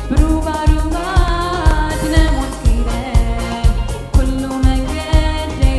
Bruba, dine mot kire, kullu negede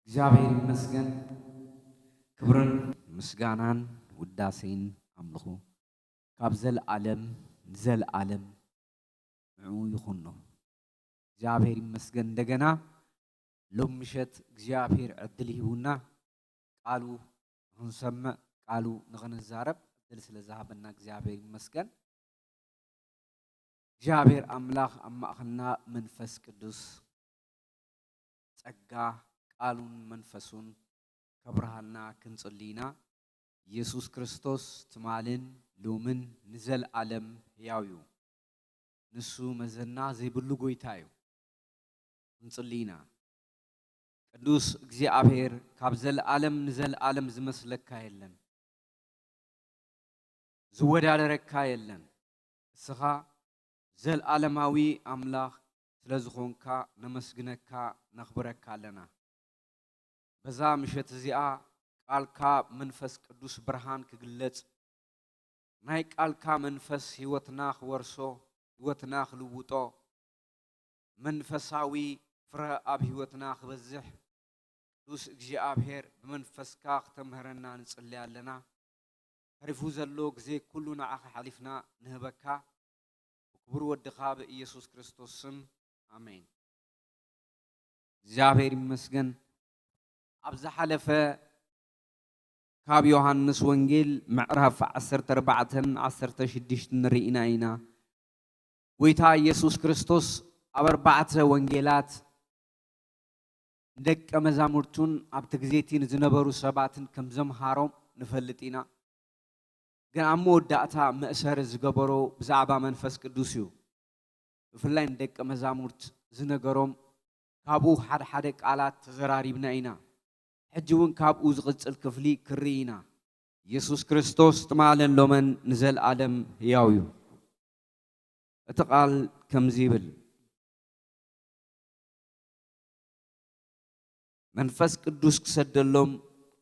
እግዚአብሔር ይመስገን ክብርን ምስጋናን ውዳሴን አምልኹ ካብ ዘለዓለም ዘለዓለም ንዑ ይኹን ነው። እግዚአብሔር ይመስገን እንደገና ሎም ምሸት እግዚአብሔር ዕድል ይሁና ቃሉ እንሰማዕ ቃሉ ንኽንዛረብ ዕድል ስለዝሃበና እግዚአብሔር ይመስገን። እግዚአብሔር አምላክ አማእኸልና መንፈስ ቅዱስ ጸጋ ቃሉን መንፈሱን ከብርሃንና ክንጽልይና ኢየሱስ ክርስቶስ ትማልን ሎምን ንዘለዓለም ሕያው እዩ ንሱ መዘና ዘይብሉ ጎይታ እዩ ክንጽልይና። ቅዱስ እግዚአብሔር ካብ ዘለዓለም ንዘለዓለም ዝመስለካ የለን ዝወዳደረካ የለን እስኻ ዘለዓለማዊ አምላክ ስለዝኾንካ ነመስግነካ ነኽብረካ ኣለና። በዛ ምሸት እዚኣ ቃልካ መንፈስ ቅዱስ ብርሃን ክግለጽ ናይ ቃልካ መንፈስ ህይወትና ክወርሶ ህይወትና ክልውጦ መንፈሳዊ ፍረ ኣብ ህይወትና ክበዝሕ ቅዱስ እግዚአብሔር ብመንፈስካ ክተምህረና ንጽልይ ኣለና። ተሪፉ ዘሎ ግዜ ኩሉ ንዓኻ ሓሊፍና ንህበካ ብክቡር ወድኻ በኢየሱስ ክርስቶስ ስም አሜን። እግዚአብሔር ይመስገን። ኣብዛ ሓለፈ ካብ ዮሐንስ ወንጌል ምዕራፍ 14-16 ንሪኢና ኢና ጎይታ ኢየሱስ ክርስቶስ ኣብ 4 ወንጌላት ደቀ መዛሙርቱን ኣብቲ ግዜቲ ንዝነበሩ ሰባትን ከም ዘምሃሮም ንፈልጥ ኢና። ግን ኣብ መወዳእታ መእሰሪ ዝገበሮ ብዛዕባ መንፈስ ቅዱስ እዩ። ብፍላይ ንደቀ መዛሙርት ዝነገሮም ካብኡ ሓደ ቃላት ተዘራሪብና ኢና። ሕጂ እውን ካብኡ ዝቕጽል ክፍሊ ክርኢ ኢና። ኢየሱስ ክርስቶስ ትማልን ሎመን ንዘለዓለም ሕያው እዩ። እቲ ቃል ከምዚ ይብል መንፈስ ቅዱስ ክሰደሎም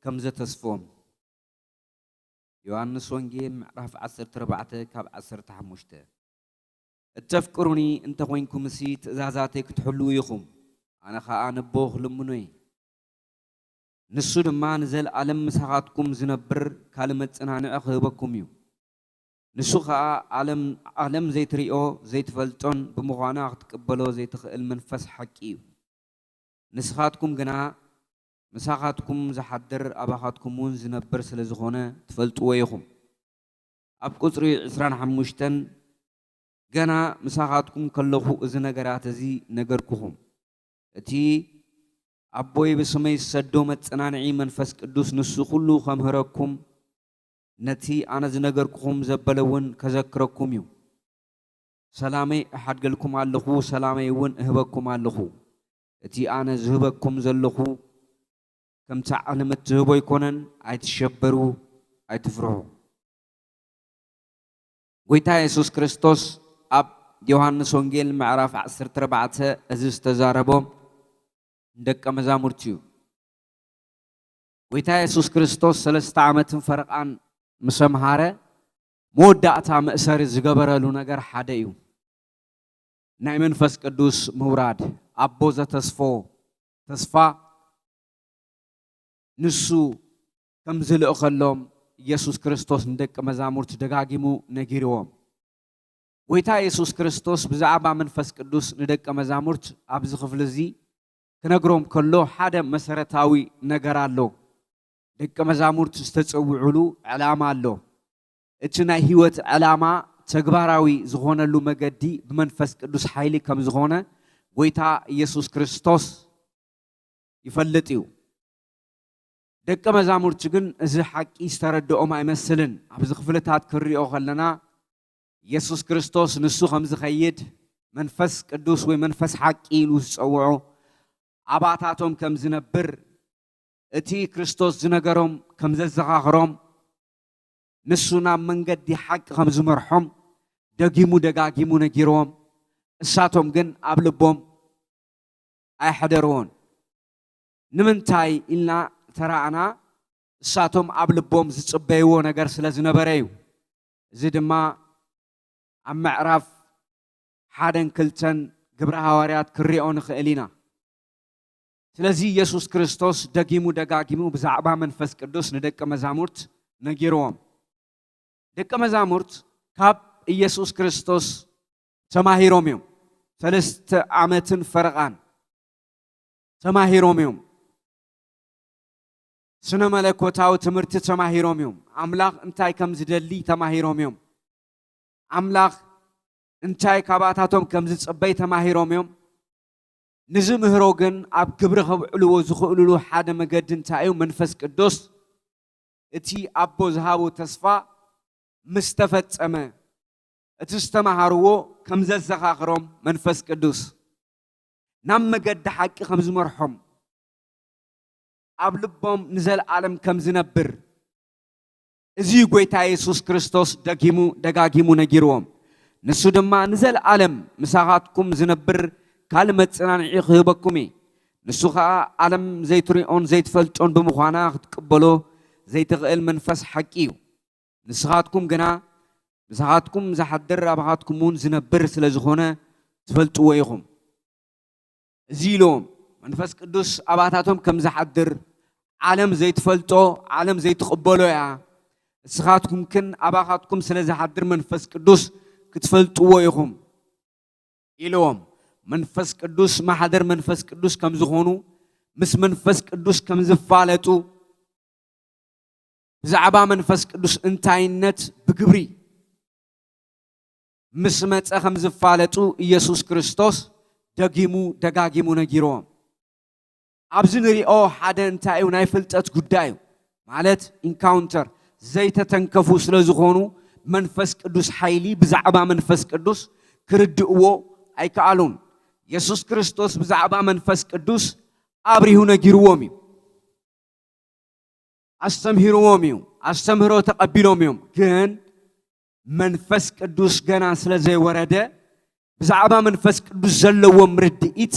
ከም ዘተስፎም ዮሐንስ ወንጌል ምዕራፍ 14-15 እተፍቅሩኒ እንተኮይንኩምሲ ትእዛዛተይ ክትሕልው ኢኹም ኣነ ኸዓ ንቦ ክልምኖ እየ ንሱ ድማ ንዘለዓለም ምሳኻትኩም ዝነብር ካልእ መጽናንዒ ክህበኩም እዩ። ንሱ ኸዓ ዓለም ዘይትሪኦ ዘይትፈልጦን ብምዃና ክትቅበሎ ዘይትኽእል መንፈስ ሓቂ እዩ። ንስኻትኩም ግና ምሳኻትኩም ዝሓድር ኣባኻትኩም እውን ዝነብር ስለ ዝኾነ ትፈልጥዎ ኢኹም። ኣብ ቁጽሪ 25 ገና ምሳኻትኩም ከለኹ እዚ ነገራት እዚ ነገርኩኹም እቲ ኣቦይ ብስመይ ዝሰዶ መጽናንዒ መንፈስ ቅዱስ ንሱ ኩሉ ከምህረኩም ነቲ ኣነ ዝነገርኩኹም ዘበለ እውን ከዘክረኩም እዩ። ሰላመይ ኣሓድገልኩም ኣለኹ ሰላመይ እውን እህበኩም ኣለኹ። እቲ ኣነ ዝህበኩም ዘለኹ ከምቲ ዓለም እትህቦ ኣይኮነን። ኣይትሸበሩ ኣይትፍርሑ። ጎይታ ኢየሱስ ክርስቶስ ኣብ ዮሐንስ ወንጌል ምዕራፍ 14 እዚ ዝተዛረቦም ደቀ መዛሙርት እዩ። ጎይታ ኢየሱስ ክርስቶስ 3 ዓመትን ፈረቓን ምስ ኣምሃረ መወዳእታ መእሰሪ ዝገበረሉ ነገር ሓደ እዩ። ናይ መንፈስ ቅዱስ ምውራድ ኣቦ ዘተስፎ ተስፋ ንሱ ከም ዝልእ ከሎም ኢየሱስ ክርስቶስ ንደቀ መዛሙርት ደጋጊሙ ነጊርዎም። ጎይታ ኢየሱስ ክርስቶስ ብዛዕባ መንፈስ ቅዱስ ንደቀ መዛሙርት ኣብዚ ክፍሊ እዚ ክነግሮም ከሎ ሓደ መሰረታዊ ነገር ኣሎ። ደቀ መዛሙርት ዝተጸውዑሉ ዕላማ ኣሎ። እቲ ናይ ህይወት ዕላማ ተግባራዊ ዝኾነሉ መገዲ ብመንፈስ ቅዱስ ሓይሊ ከም ዝኾነ ጎይታ ኢየሱስ ክርስቶስ ይፈልጥ እዩ። ደቀ መዛሙርት ግን እዚ ሓቂ ዝተረድኦም ኣይመስልን። ኣብዚ ክፍልታት ክሪኦ ከለና ኢየሱስ ክርስቶስ ንሱ ከም ዝኸይድ መንፈስ ቅዱስ ወይ መንፈስ ሓቂ ኢሉ ዝጸውዖ ኣባታቶም ከም ዝነብር እቲ ክርስቶስ ዝነገሮም ከም ዘዘኻኽሮም ንሱ ናብ መንገዲ ሓቂ ከም ዝመርሖም ደጊሙ ደጋጊሙ ነጊሮም። እሳቶም ግን ኣብ ልቦም ኣይሓደርዎን። ንምንታይ ኢልና ተራእና እሳቶም ኣብ ልቦም ዝጽበይዎ ነገር ስለ ዝነበረ እዩ። እዚ ድማ ኣብ ምዕራፍ 1-2 ግብረ ሐዋርያት ክሪኦ ንኽእል ኢና። ስለዚህ ኢየሱስ ክርስቶስ ደጊሙ ደጋጊሙ ብዛዕባ መንፈስ ቅዱስ ንደቀ መዛሙርት ነጊሮም ደቀ መዛሙርት ካብ ኢየሱስ ክርስቶስ ተማሂሮም እዮም 3 ዓመትን ፈረቓን ተማሂሮም እዮም ስነ መለኮታዊ ትምህርቲ ተማሂሮም እዮም አምላኽ እንታይ ከም ዝደሊ ተማሂሮም እዮም አምላኽ እንታይ ካባታቶም ከም ዝጽበይ ተማሂሮም እዮም ንዝምህሮ ግን ኣብ ግብሪ ከብዕልዎ ዝኽእልሉ ሓደ መገዲ እንታይ እዩ መንፈስ ቅዱስ እቲ ኣቦ ዝሃቦ ተስፋ ምስ ተፈጸመ እቲ ዝተማሃርዎ ከም ዘዘኻኽሮም መንፈስ ቅዱስ ናብ መገዲ ሓቂ ከም ዝመርሖም ኣብ ልቦም ንዘለዓለም ከም ዝነብር እዚ ጎይታ ኢየሱስ ክርስቶስ ደጊሙ ደጋጊሙ ነጊርዎም ንሱ ድማ ንዘለዓለም ምሳኻትኩም ዝነብር ካል መጽናንዒ ክህበኩም ንሱ ከዓ ዓለም ዘይትሪኦን ዘይትፈልጦን ብምዃና ክትቅበሎ ዘይትኽእል መንፈስ ሓቂ እዩ ንስኻትኩም ግና ንስኻትኩም ዝሓድር ኣባኻትኩም እውን ዝነብር ስለ ዝኾነ ትፈልጥዎ ኢኹም እዚ ኢሎም መንፈስ ቅዱስ ኣባታቶም ከም ዝሓድር ዓለም ዘይትፈልጦ ዓለም ዘይትቕበሎ እያ ንስኻትኩም ግን ኣባኻትኩም ስለ ዝሓድር መንፈስ ቅዱስ ክትፈልጥዎ ኢኹም ኢሎም መንፈስ ቅዱስ ማሕደር መንፈስ ቅዱስ ከም ዝኾኑ ምስ መንፈስ ቅዱስ ከም ዝፋለጡ ብዛዕባ መንፈስ ቅዱስ እንታይነት ብግብሪ ምስ መጸ ከም ዝፋለጡ ኢየሱስ ክርስቶስ ደጊሙ ደጋጊሙ ነጊሮም ኣብዚ ንሪኦ ሓደ እንታይ እዩ ናይ ፍልጠት ጉዳይ ማለት ኢንካውንተር ዘይተተንከፉ ስለ ዝኾኑ መንፈስ ቅዱስ ሓይሊ ብዛዕባ መንፈስ ቅዱስ ክርድእዎ ኣይከኣሉን ኢየሱስ ክርስቶስ ብዛዕባ መንፈስ ቅዱስ አብሪሁ ነጊርዎም እዩ አስተምሂሮዎም እዩ አስተምህሮ ተቀቢሎም እዮም ግን መንፈስ ቅዱስ ገና ስለ ዘይወረደ ብዛዕባ መንፈስ ቅዱስ ዘለዎም ርድኢት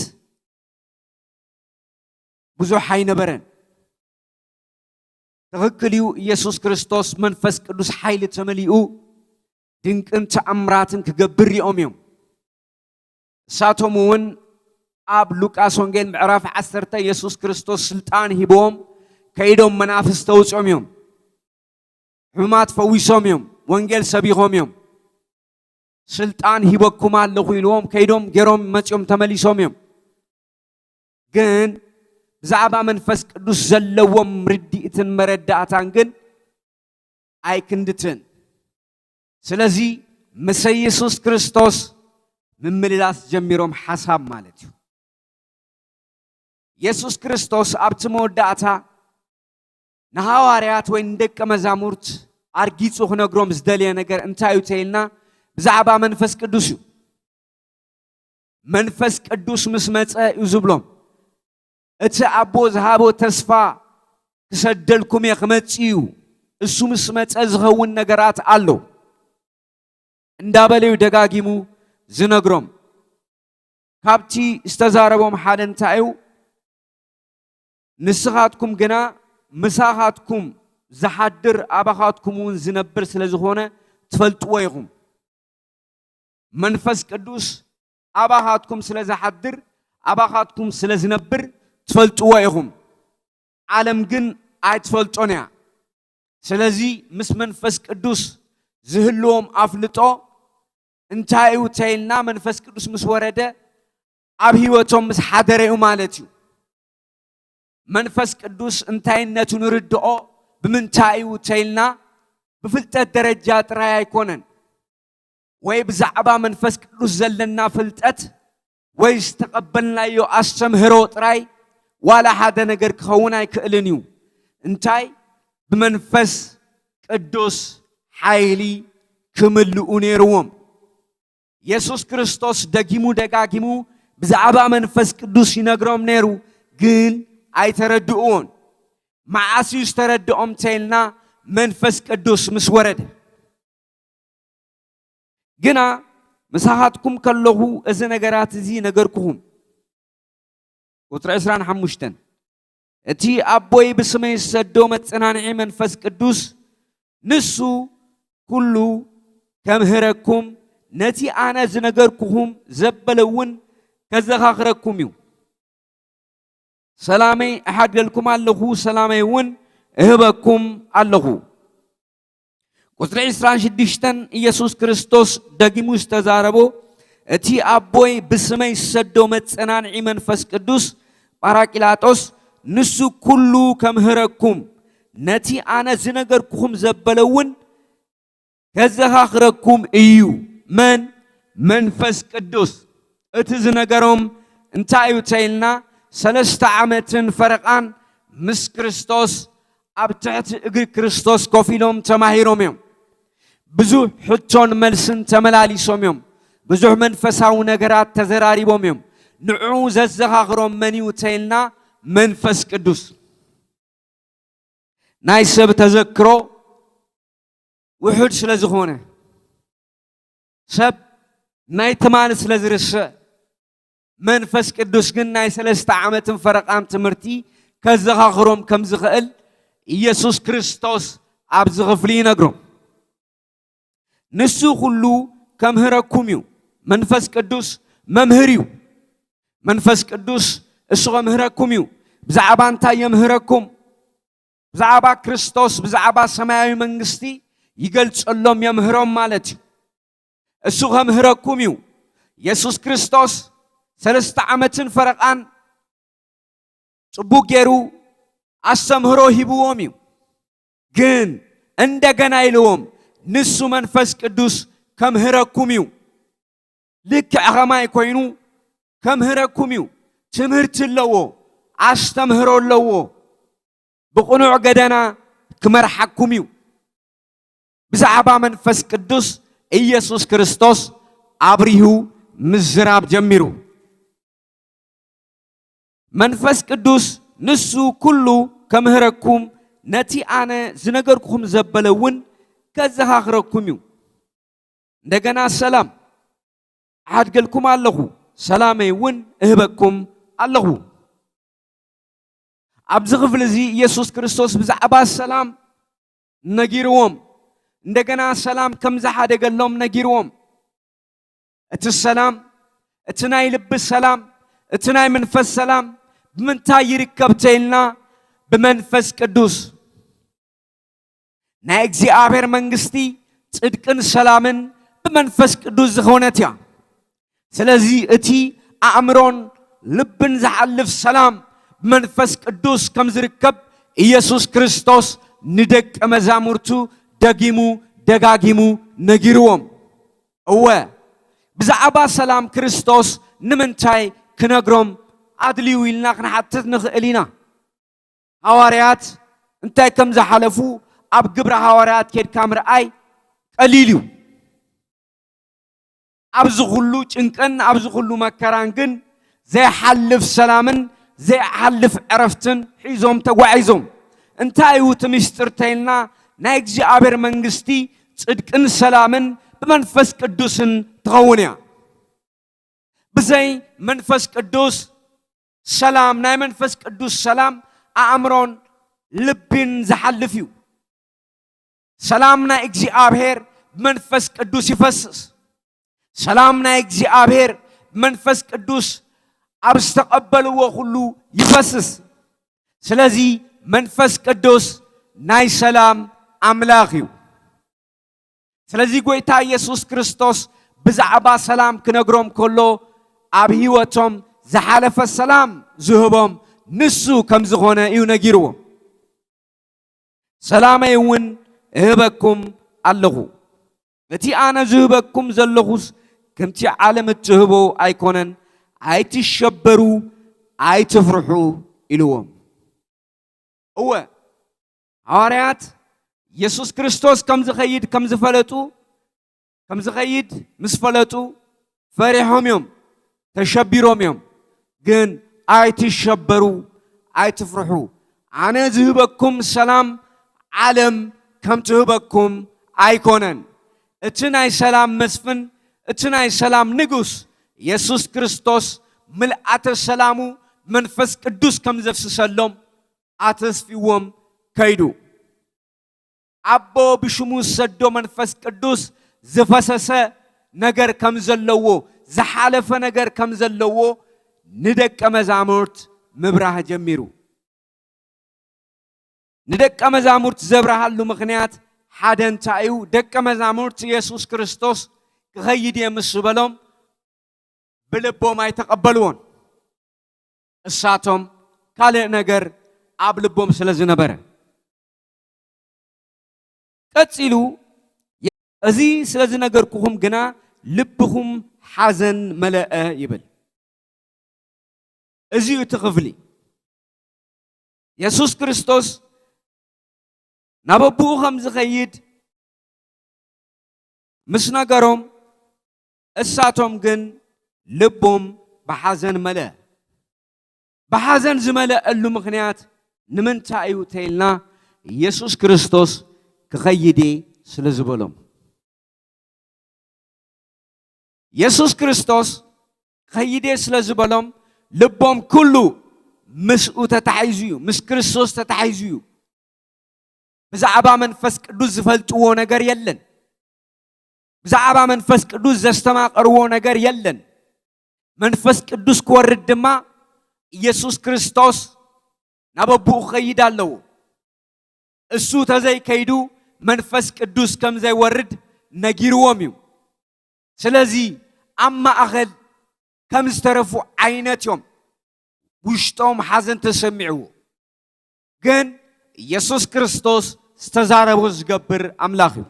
ብዙሕ ኣይነበረን ትክክል እዩ ኢየሱስ ክርስቶስ መንፈስ ቅዱስ ሓይሊ ተመሊኡ ድንቅን ተአምራትን ክገብር እዮም እዮም እሳቶም እውን ኣብ ሉቃስ ወንጌል ምዕራፍ 10 ኢየሱስ ክርስቶስ ስልጣን ሂቦም ከይዶም መናፍስት ተውጾም እዮም ሕማማት ፈዊሶም እዮም ወንጌል ሰቢኾም እዮም ስልጣን ሂበኩም ኣለኹ ኢሎም ከይዶም ገሮም መጽኦም ተመሊሶም እዮም ግን ብዛዕባ መንፈስ ቅዱስ ዘለዎም ርድኢትን መረዳእታን ግን ኣይክንድትን ስለዚ ምስ ኢየሱስ ክርስቶስ ምምልላስ ጀሚሮም ሓሳብ ማለት እዩ ኢየሱስ ክርስቶስ ኣብቲ መወዳእታ ንሃዋርያት ወይ ንደቀ መዛሙርት ኣርጊጹ ክነግሮም ዝደልየ ነገር እንታይ እዩ ተይልና ብዛዕባ መንፈስ ቅዱስ እዩ መንፈስ ቅዱስ ምስ መጸ እዩ ዝብሎም እቲ ኣቦ ዝሃቦ ተስፋ ክሰደልኩም እየ ክመጽእ እዩ እሱ ምስ መጸ ዝኸውን ነገራት ኣሎ እንዳበለዩ ደጋጊሙ ዝነግሮም ካብቲ ዝተዛረቦም ሓደ እንታይ እዩ ንስኻትኩም ግና ምሳኻትኩም ዝሓድር ኣባኻትኩም እውን ዝነብር ስለ ዝኾነ ትፈልጥዎ ኢኹም መንፈስ ቅዱስ ኣባኻትኩም ስለ ዝሓድር ኣባኻትኩም ስለ ዝነብር ትፈልጥዎ ኢኹም ዓለም ግን ኣይትፈልጦን እያ ስለዚ ምስ መንፈስ ቅዱስ ዝህልዎም ኣፍልጦ እንታይ እዩ ተይልና መንፈስ ቅዱስ ምስ ወረደ ኣብ ህይወቶም ምስ ሓደረ እዩ ማለት እዩ መንፈስ ቅዱስ እንታይነቱ ንርድኦ ብምንታይ እዩ ተይልና ብፍልጠት ደረጃ ጥራይ ኣይኮነን ወይ ብዛዕባ መንፈስ ቅዱስ ዘለና ፍልጠት ወይ ዝተቀበልናዮ ኣስተምህሮ ጥራይ ዋላ ሓደ ነገር ክኸውን ኣይክእልን እዩ እንታይ ብመንፈስ ቅዱስ ሓይሊ ክምልኡ ነይርዎም ኢየሱስ ክርስቶስ ደጊሙ ደጋጊሙ ብዛዕባ መንፈስ ቅዱስ ይነግሮም ነይሩ ግን ኣይተረድኡን መዓስዩ ዝተረድኦም ተይልና መንፈስ ቅዱስ ምስ ወረደ ግና ምሳኻትኩም ከለኹ እዚ ነገራት እዚ ነገርኩኹም ቁጥሪ 25 እቲ ኣቦይ ብስመይ ዝሰዶ መጽናንዒ መንፈስ ቅዱስ ንሱ ኩሉ ከምህረኩም ነቲ ኣነ ዝነገርኩኹም ዘበለውን ከዘኻኽረኩም እዩ سلامي أحد لكم الله سلامي ون أهبكم الله قصر إسرائيل شديشتن يسوع كريستوس دقيمو استزاربو أتي أبوي بسمي سدو متسنان عمن فسكدوس باراكيلاتوس نسو كلو كم هركم نتي أنا زنقركم زبلون كزهاخركم إيو من فسكدوس أتزنقرهم انتايو تايلنا سلست عامتن فرقان مس كريستوس أبتعت إجر كريستوس كوفيلهم تماهيرهم يوم بزوح حتون ملسن تملالي سوم يوم بزوح منفساو نجرات تزراري بوم يوم نعوز الزغاغرهم منيو تايلنا منفس قدوس نايسب تذكرو وحد سلازخونه سب ناي تمان سلازرسه منفس قدوس جن ناي سلست عامتن فرقان تمرتي كزغاغرهم كم زغل يسوع كريستوس عبد غفلين أجرم نسو كلو كم هركوميو منفس قدوس ممهريو منفس قدوس اسغم هركوميو بزعبان تا يمهركم بزعبا كريستوس بزعبا سماوي منغستي يقلص اللهم يمهرهم مالتي اسغم هركوميو يسوع كريستوس سلست عامتن فرقان صبو غيرو أسمهرو هيبووميو جن عندنا إلهم نسو منفس قدوس كم هركوميو لك أغماي كوينو كم هركوميو تمهرت اللوو أستمهرو اللوو بقنوع قدنا كمرحكوميو بزعبا منفس قدوس إيسوس كريستوس عبريهو مزراب جميرو منفس قدوس نسو كلو كم هركم نتي أنا زنقركم زبلون كزهاخركم يو دعنا سلام عاد قلكم الله سلامي ون أهبكم الله أبزغ فلزي يسوع كريستوس بزعبا السلام نجيروم دعنا سلام كم زحاد قلهم نجيروم السلام اتناي لب السلام اتناي منفس السلام بمن تاير كبتيلنا بمنفس قدوس نايكزي آبير منغستي صدقن سلامن بمنفس قدوس زخونتيا سلازي اتي أمرون لبن زحلف سلام بمنفس قدوس كم زركب يسوع كريستوس ندك مزامورتو دقاقيمو نجيروم أوه بزعبا سلام كريستوس نمنتاي كنغروم عدلي ويلنا خنا حتى نخلينا هواريات انتي كم زحلفو أب قبر هواريات كيد كامر أي قليليو أبزو خلو چنكن أبزو خلو مكرانكن زي حلف سلامن زي حلف عرفتن حيزوم تقوعيزوم انتي وتمشترتيلنا نايكزي عبر منغستي صدقن سلامن بمنفس قدوسن تغونيا بزي منفس قدوس سلام ناي منفس قدوس سلام أمرون لبين زحلفيو سلامنا إجزي آبهر منفس قدوس يفسس سلامنا إجزي آبهر منفس قدوس أبستقبلوا وخلو يفسس سلازي منفس قدوس ناي سلام أملاخيو سلازي قويتا يسوع كريستوس بزعبا سلام كنغروم كله أبهيوتهم زحلف السلام زهبهم نسو كم زغونا إيو نجيرو سلام يون هبكم الله التي أنا زهبكم زلخوس كم تي عالم التهبو أيكونن أي تشبرو أي تفرحو إلوهم هو عاريات يسوع كريستوس كم زخيد كم زفلتو كم زخيد مسفلتو فرحهم يوم تشبيرهم يوم جن أي تشبرو أي تفرحو أنا زهبكم سلام عالم كم تهبكم أيكونن اتناي سلام مسفن اتناي سلام نجوس يسوع كريستوس ملأت السلامو منفس قدوس كم زفس سلام عتس فيهم كيدو أبو بشموس سدو منفس قدوس زفسس نجر كم زلوا زحالف نجر كم زلوا ندك مزامرت ምብራህ ጀሚሩ ንደቀ መዛሙርት ዘብራሃሉ ምኽንያት ሓደ እንታይ እዩ ደቀ መዛሙርት ኢየሱስ ክርስቶስ ክኸይድ ምስ በሎም ብልቦም ኣይተቐበልዎን እሳቶም ካልእ ነገር ኣብ ልቦም ስለ ዝነበረ ቀፂሉ እዚ ስለ ዝነገርኩኹም ግና ልብኹም ሓዘን መለአ ይብል እዚ እቲ ክፍሊ ኢየሱስ ክርስቶስ ናብ ኣቡኡ ከም ዝኸይድ ምስ ነገሮም እሳቶም ግን ልቦም ብሓዘን መለአ ብሓዘን ዝመለአሉ ምኽንያት ንምንታይ እዩ ተይልና ኢየሱስ ክርስቶስ ክኸይድ ስለ ዝበሎም ኢየሱስ ክርስቶስ ክኸይድ ስለ ዝበሎም ልቦም ኩሉ ምስኡ ተታሒዙ እዩ ምስ ክርስቶስ ተታሒዙ እዩ ብዛዕባ መንፈስ ቅዱስ ዝፈልጥዎ ነገር የለን ብዛዕባ መንፈስ ቅዱስ ዘስተማቐርዎ ነገር የለን መንፈስ ቅዱስ ክወርድ ድማ ኢየሱስ ክርስቶስ ናብ ኣቡኡ ክኸይድ ኣለዎ እሱ ተዘይከይዱ መንፈስ ቅዱስ ከም ዘይወርድ ነጊርዎም እዩ ስለዚ ኣብ ማእኸል ከም ዝተረፉ ዓይነት እዮም ውሽጦም ሓዘን ተሰሚዕዎ ግን ኢየሱስ ክርስቶስ ዝተዛረቦ ዝገብር ኣምላኽ እዩ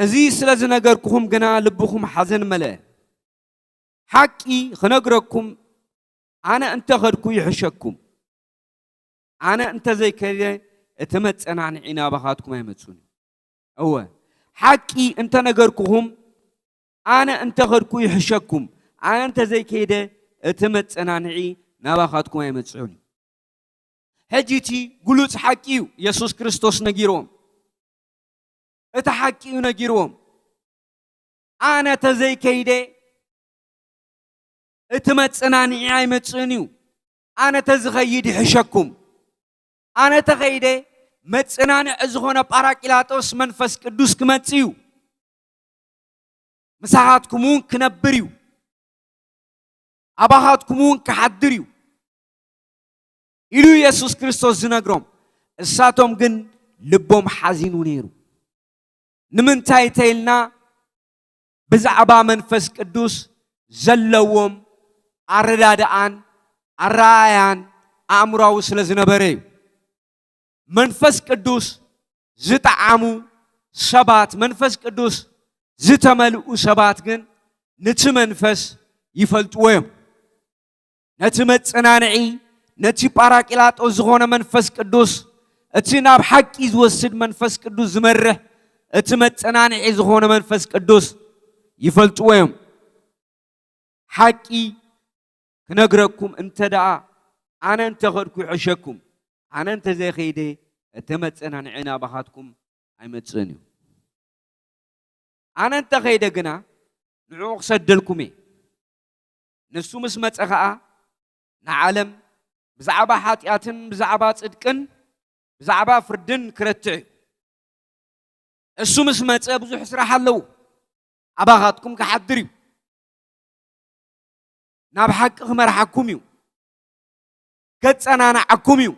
እዚ ስለ ዝነገርኩኹም ግና ልብኹም ሓዘን መለአ ሓቂ ክነግረኩም ኣነ እንተኸድኩ ይሕሸኩም ኣነ እንተዘይከደ እቲ መፀናንዒ ናባኻትኩም ኣይመፁን እወ ሓቂ እንተነገርኩኹም ኣነ እንተኸድኩ ይሕሸኩም ኣነ እንተዘይከደ እቲ መፀናንዒ ናባኻትኩም ኣይመፅን ሕጂቲ ጉሉፅ ሓቂ እዩ ኢየሱስ ክርስቶስ ነጊሮም እቲ ሓቂ እዩ ነጊሮም ኣነ ተዘይከይደ እቲ መፀናንዒ ኣይመፅን እዩ ኣነ ተዝኸይድ ይሕሸኩም ኣነ ተኸይደ መፀናንዒ ዝኾነ ጳራቅላጦስ መንፈስ ቅዱስ ክመጽእ እዩ ምሳኻትኩም እውን ክነብር እዩ ኣባኻትኩም እውን ክሓድር እዩ ኢሉ ኢየሱስ ክርስቶስ ዝነግሮም እሳቶም ግን ልቦም ሓዚኑ ነይሩ ንምንታይ ተይልና ብዛዕባ መንፈስ ቅዱስ ዘለዎም ኣረዳድኣን ኣረኣያን ኣእምሮዊ ስለ ዝነበረ እዩ መንፈስ ቅዱስ ዝጠዓሙ ሰባት መንፈስ ቅዱስ ዝተመልኡ ሰባት ግን ነቲ መንፈስ ይፈልጥዎ እዮም ነቲ መፀናንዒ ነቲ ጳራቅላጦስ ዝኾነ መንፈስ ቅዱስ እቲ ናብ ሓቂ ዝወስድ መንፈስ ቅዱስ ዝመርሕ እቲ መፀናንዒ ዝኾነ መንፈስ ቅዱስ ይፈልጥዎ እዮም ሓቂ ክነግረኩም እንተደኣ ኣነ እንተኸድኩ ይሕሸኩም ኣነ እንተዘይኸይደ እቲ መፀናንዒ ናባኻትኩም ኣይመፅን እዩ ኣነ እንተኸይደ ግና ንዕኡ ክሰደልኩም እየ ንሱ ምስ መፀ ኸዓ ንዓለም ብዛዕባ ሓጢኣትን ብዛዕባ ጽድቅን ብዛዕባ ፍርድን ክረትዕ እዩ እሱ ምስ መፀ ብዙሕ ስራሕ ኣለዉ ኣባኻትኩም ክሓድር እዩ ናብ ሓቂ ክመርሓኩም እዩ ከፀናንዓኩም እዩ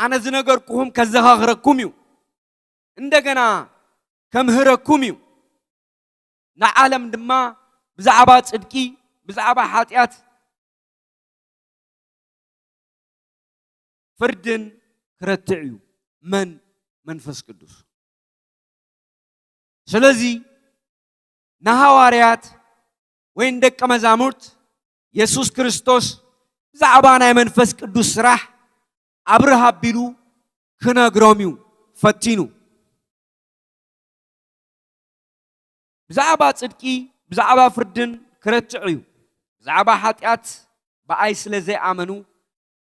ኣነ ዝነገርኩኹም ከዘኻኽረኩም እዩ እንደገና ከምህረኩም እዩ ንዓለም ድማ ብዛዕባ ጽድቂ ብዛዕባ ሓጢኣት ፍርድን ክረትዕ እዩ መን መንፈስ ቅዱስ ስለዚ ንሃዋርያት ወይ ደቀ መዛሙርት ኢየሱስ ክርስቶስ ብዛዕባ ናይ መንፈስ ቅዱስ ስራሕ ኣብርሃ ኣቢሉ ክነግሮም እዩ ፈቲኑ ብዛዕባ ጽድቂ ብዛዕባ ፍርድን ክረትዕ እዩ ብዛዕባ ሓጢኣት ብኣይ ስለ ዘይኣመኑ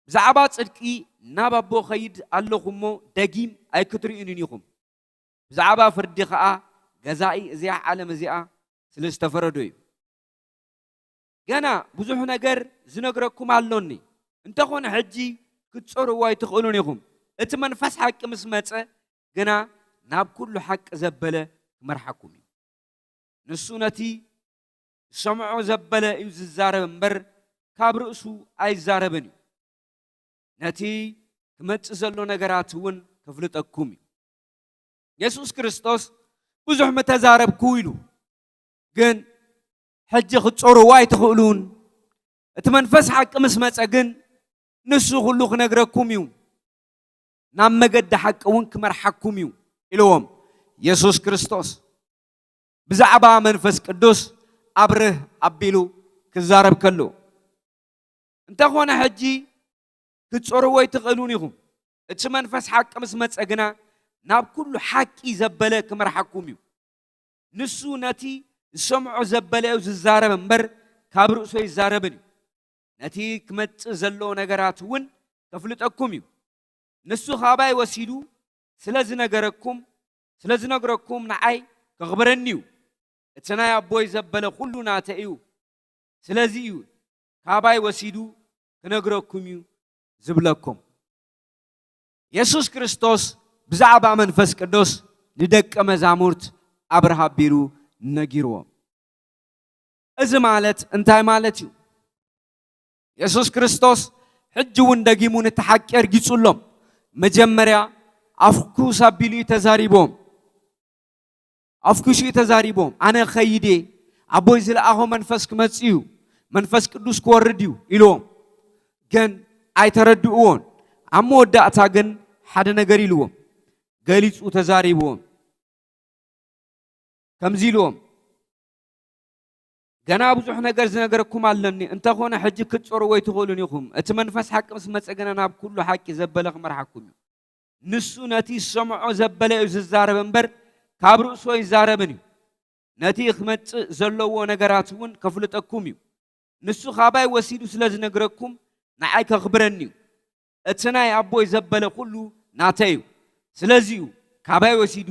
ብዛዕባ ጽድቂ ናብ ኣቦ ኸይድ ኣለኹሞ ደጊም ኣይክትርእዩን ኢኹም ብዛዕባ ፍርዲ ከዓ ገዛኢ እዚኣ ዓለም እዚኣ ስለ ዝተፈረዶ እዩ ገና ብዙሕ ነገር ዝነግረኩም ኣሎኒ እንተኾነ ሕጂ ክትፀርዎ ኣይትኽእሉን ኢኹም እቲ መንፈስ ሓቂ ምስ መፀ ግና ናብ ኩሉ ሓቂ ዘበለ ክመርሓኩም እዩ ንሱ ነቲ سمعو زبل يزارب امبر ካብ ርእሱ ኣይዛረብን ነቲ ክመጽእ ዘሎ ነገራት እውን ክፍልጠኩም እዩ ኢየሱስ ክርስቶስ ብዙሕ መተዛረብኩ ኢሉ ግን ሕጂ ክጾርዎ ኣይትኽእሉን እቲ መንፈስ ሓቂ ምስ መጸ ግን ንሱ ኩሉ ክነግረኩም እዩ ናብ መገዲ ሓቂ እውን ክመርሓኩም እዩ ኢልዎም ኢየሱስ ክርስቶስ ብዛዕባ መንፈስ ቅዱስ ኣብርህ ኣቢሉ ክዛረብ ከሎ እንተኾነ ሕጂ ክጾርዎ ኣይትኽእሉን ኢኹም እቲ መንፈስ ሓቂ ምስ መጸ ግና ናብ ኩሉ ሓቂ ዘበለ ክመርሓኩም እዩ ንሱ ነቲ ዝሰምዖ ዘበለ እዩ ዝዛረብ እምበር ካብ ርእሱ ይዛረብን እዩ ነቲ ክመጽእ ዘሎ ነገራት እውን ከፍልጠኩም እዩ ንሱ ካባይ ወሲዱ ስለዝነገረኩም ንዓይ ከኽብረኒ እዩ እቲ ናይ ኣቦይ ዘበለ ኩሉ ናተ እዩ ስለዚ እዩ ካባይ ወሲዱ ክነግረኩም እዩ ዝብለኩም ኢየሱስ ክርስቶስ ብዛዕባ መንፈስ ቅዱስ ንደቀ መዛሙርት ኣብርሃ ኣቢሉ ነጊርዎም እዚ ማለት እንታይ ማለት እዩ ኢየሱስ ክርስቶስ ሕጂ እውን ደጊሙ ነቲ ሓቂ ኣርጊጹሎም መጀመርያ ኣፍኩስ ኣቢሉ ተዛሪቦም ኣነ ኸይዴ ኣቦይ ዝለኣኾ መንፈስ ክመጽእ እዩ መንፈስ ቅዱስ ክወርድ እዩ ኢልዎም ግን ኣይተረድእዎን ኣብ መወዳእታ ግን ሓደ ነገር ኢልዎም ገሊጹ ተዛሪብዎም ከምዚ ኢልዎም ገና ብዙሕ ነገር ዝነገረኩም ኣለኒ እንተኾነ ሕጂ ክትጾርዎ ኣይትኽእሉን ኢኹም እቲ መንፈስ ሓቂ ምስ መጸ ገና ናብ ኩሉ ሓቂ ዘበለ ክመርሓኩም እዩ ንሱ ነቲ ዝሰምዖ ዘበለ እዩ ዝዛረብ እምበር ካብ ርእሱ ኣይዛረብን እዩ ነቲ ክመጽእ ዘለዎ ነገራት እውን ከፍልጠኩም እዩ ንሱ ካባይ ወሲዱ ስለ ዝነግረኩም ንዓይ ከኽብረኒ እዩ እቲ ናይ ኣቦይ ዘበለ ኩሉ ናተይ እዩ ስለዚ እዩ ካባይ ወሲዱ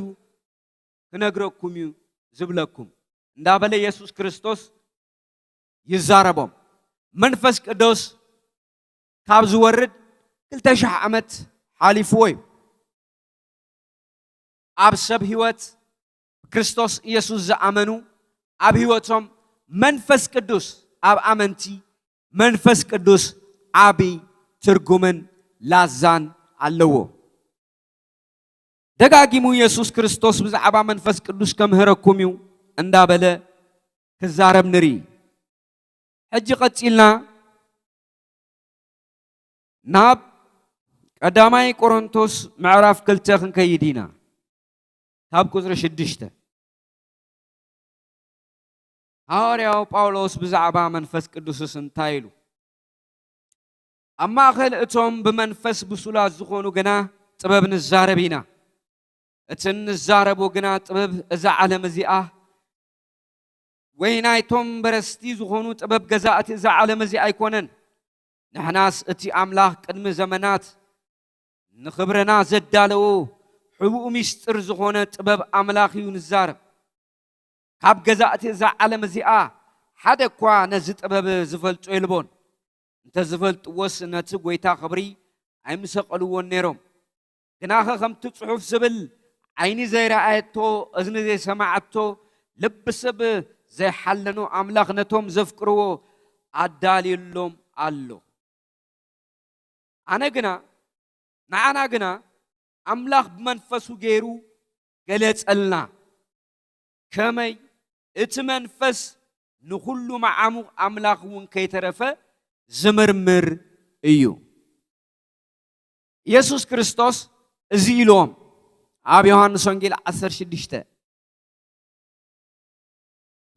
ክነግረኩም እዩ ዝብለኩም እንዳበለ ኢየሱስ ክርስቶስ ይዛረቦም መንፈስ ቅዱስ ካብ ዝወርድ 2000 ዓመት ሓሊፍዎ እዩ ኣብ ሰብ ህይወት ክርስቶስ ኢየሱስ ዝኣመኑ ኣብ ህይወቶም መንፈስ ቅዱስ ኣብ ኣመንቲ መንፈስ ቅዱስ ዓብይ ትርጉምን ላዛን ኣለዎ ደጋጊሙ ኢየሱስ ክርስቶስ ብዛዕባ መንፈስ ቅዱስ ከምህረኩም እዩ እንዳበለ ክዛረብ ንርኢ ሕጂ ቀፂልና ናብ ቀዳማይ ቆሮንቶስ ምዕራፍ 2 ክንከይድ ኢና ካብ ቁጽሪ 6 ሐዋርያው ጳውሎስ ብዛዕባ መንፈስ ቅዱስስ እንታይ ኢሉ ኣብ ማእኸል እቶም ብመንፈስ ብሱላት ዝኾኑ ግና ጥበብ ንዛረብ ኢና እቲ ንዛረቦ ግና ጥበብ እዛ ዓለም እዚኣ ወይ ናይቶም በረስቲ ዝኾኑ ጥበብ ገዛእቲ እዛ ዓለም እዚኣ ኣይኮነን ንሕናስ እቲ ኣምላኽ ቅድሚ ዘመናት ንኽብረና ዘዳለዎ ሕቡእ ምስጢር ዝኾነ ጥበብ ኣምላኽ እዩ ንዛረብ ካብ ገዛእቲ እዛ ዓለም እዚኣ ሓደ እኳ ነዚ ጥበብ ዝፈልጦ የልቦን እንተዝፈልጥዎስ ነቲ ጎይታ ኽብሪ ኣይምሰቐልዎን ነይሮም ግናኸ ከምቲ ጽሑፍ ዝብል ዓይኒ ዘይረኣየቶ እዝኒ ዘይሰማዓቶ ልቢ ሰብ ዘይሓለኖ ኣምላኽ ነቶም ዘፍቅርዎ ኣዳልየሎም ኣሎ ንዓና ግና ኣምላኽ ብመንፈሱ ገይሩ ገለጸልና ከመይ እቲ መንፈስ ንኹሉ መዓሙቕ ኣምላኽ እውን ከይተረፈ ዝምርምር እዩ ኢየሱስ ክርስቶስ እዚ ኢሎም ኣብ ዮሐንስ ወንጌል 16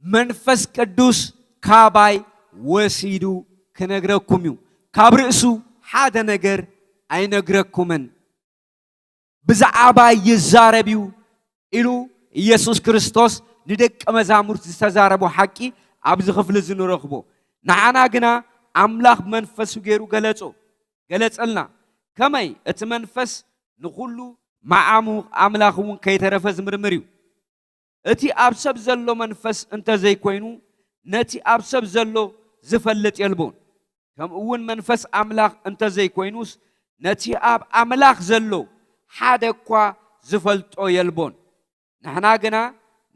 መንፈስ ቅዱስ ካባይ ወሲዱ ክነግረኩም እዩ ካብ ርእሱ ሓደ ነገር ኣይነግረኩምን ብዛዕባ ይዛረብ እዩ ኢሉ ኢየሱስ ክርስቶስ ንደቀ መዛሙርት ዝተዛረቦ ሓቂ ኣብዚ ክፍሊ ዝንረኽቦ ንዓና ግና ኣምላኽ መንፈሱ ገይሩ ገለጸልና ከመይ እቲ መንፈስ ንኹሉ መዓሙቕ ኣምላኽ እውን ከይተረፈ ዝምርምር እዩ እቲ ኣብ ሰብ ዘሎ መንፈስ እንተዘይኮይኑ ነቲ ኣብ ሰብ ዘሎ ዝፈልጥ የልቦን ከምኡ እውን መንፈስ ኣምላኽ እንተዘይኮይኑስ ነቲ ኣብ ኣምላኽ ዘሎ ሓደ እኳ ዝፈልጦ የልቦን ንሕና ግና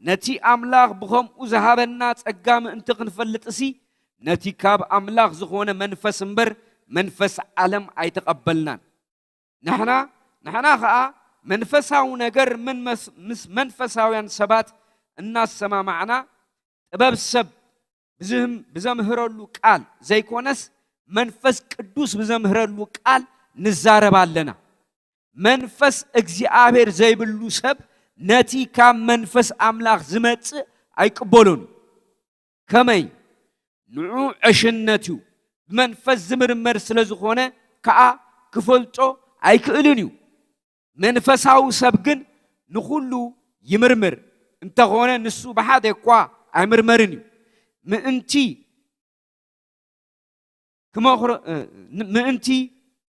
نتي أملاخ بخم وزهابنا تقام انت خنفلتسي نتي كاب أملاخ زخونه منفس مبر منفس عالم أي تقبلنا نحنا خا منفساو نجر من منفساويان سبات الناس سما معنا باب السب بزمهرلو قال زي كونس منفس قدوس بزمهرلو قال نزاربالنا منفس እግዚአብሔር ዘይብሉ ሰብ ነቲ ካብ መንፈስ አምላኽ ዝመጽ አይቅበሉን ከመይ ንዑ ዕሽነቱ መንፈስ ዝምርመር ስለዝኾነ ከአ ክፈልጦ አይክእልን እዩ መንፈሳዊ ሰብ ግን ንኹሉ ይምርምር እንተኾነ ንሱ በሓደ እኳ አይምርመርን እዩ ምእንቲ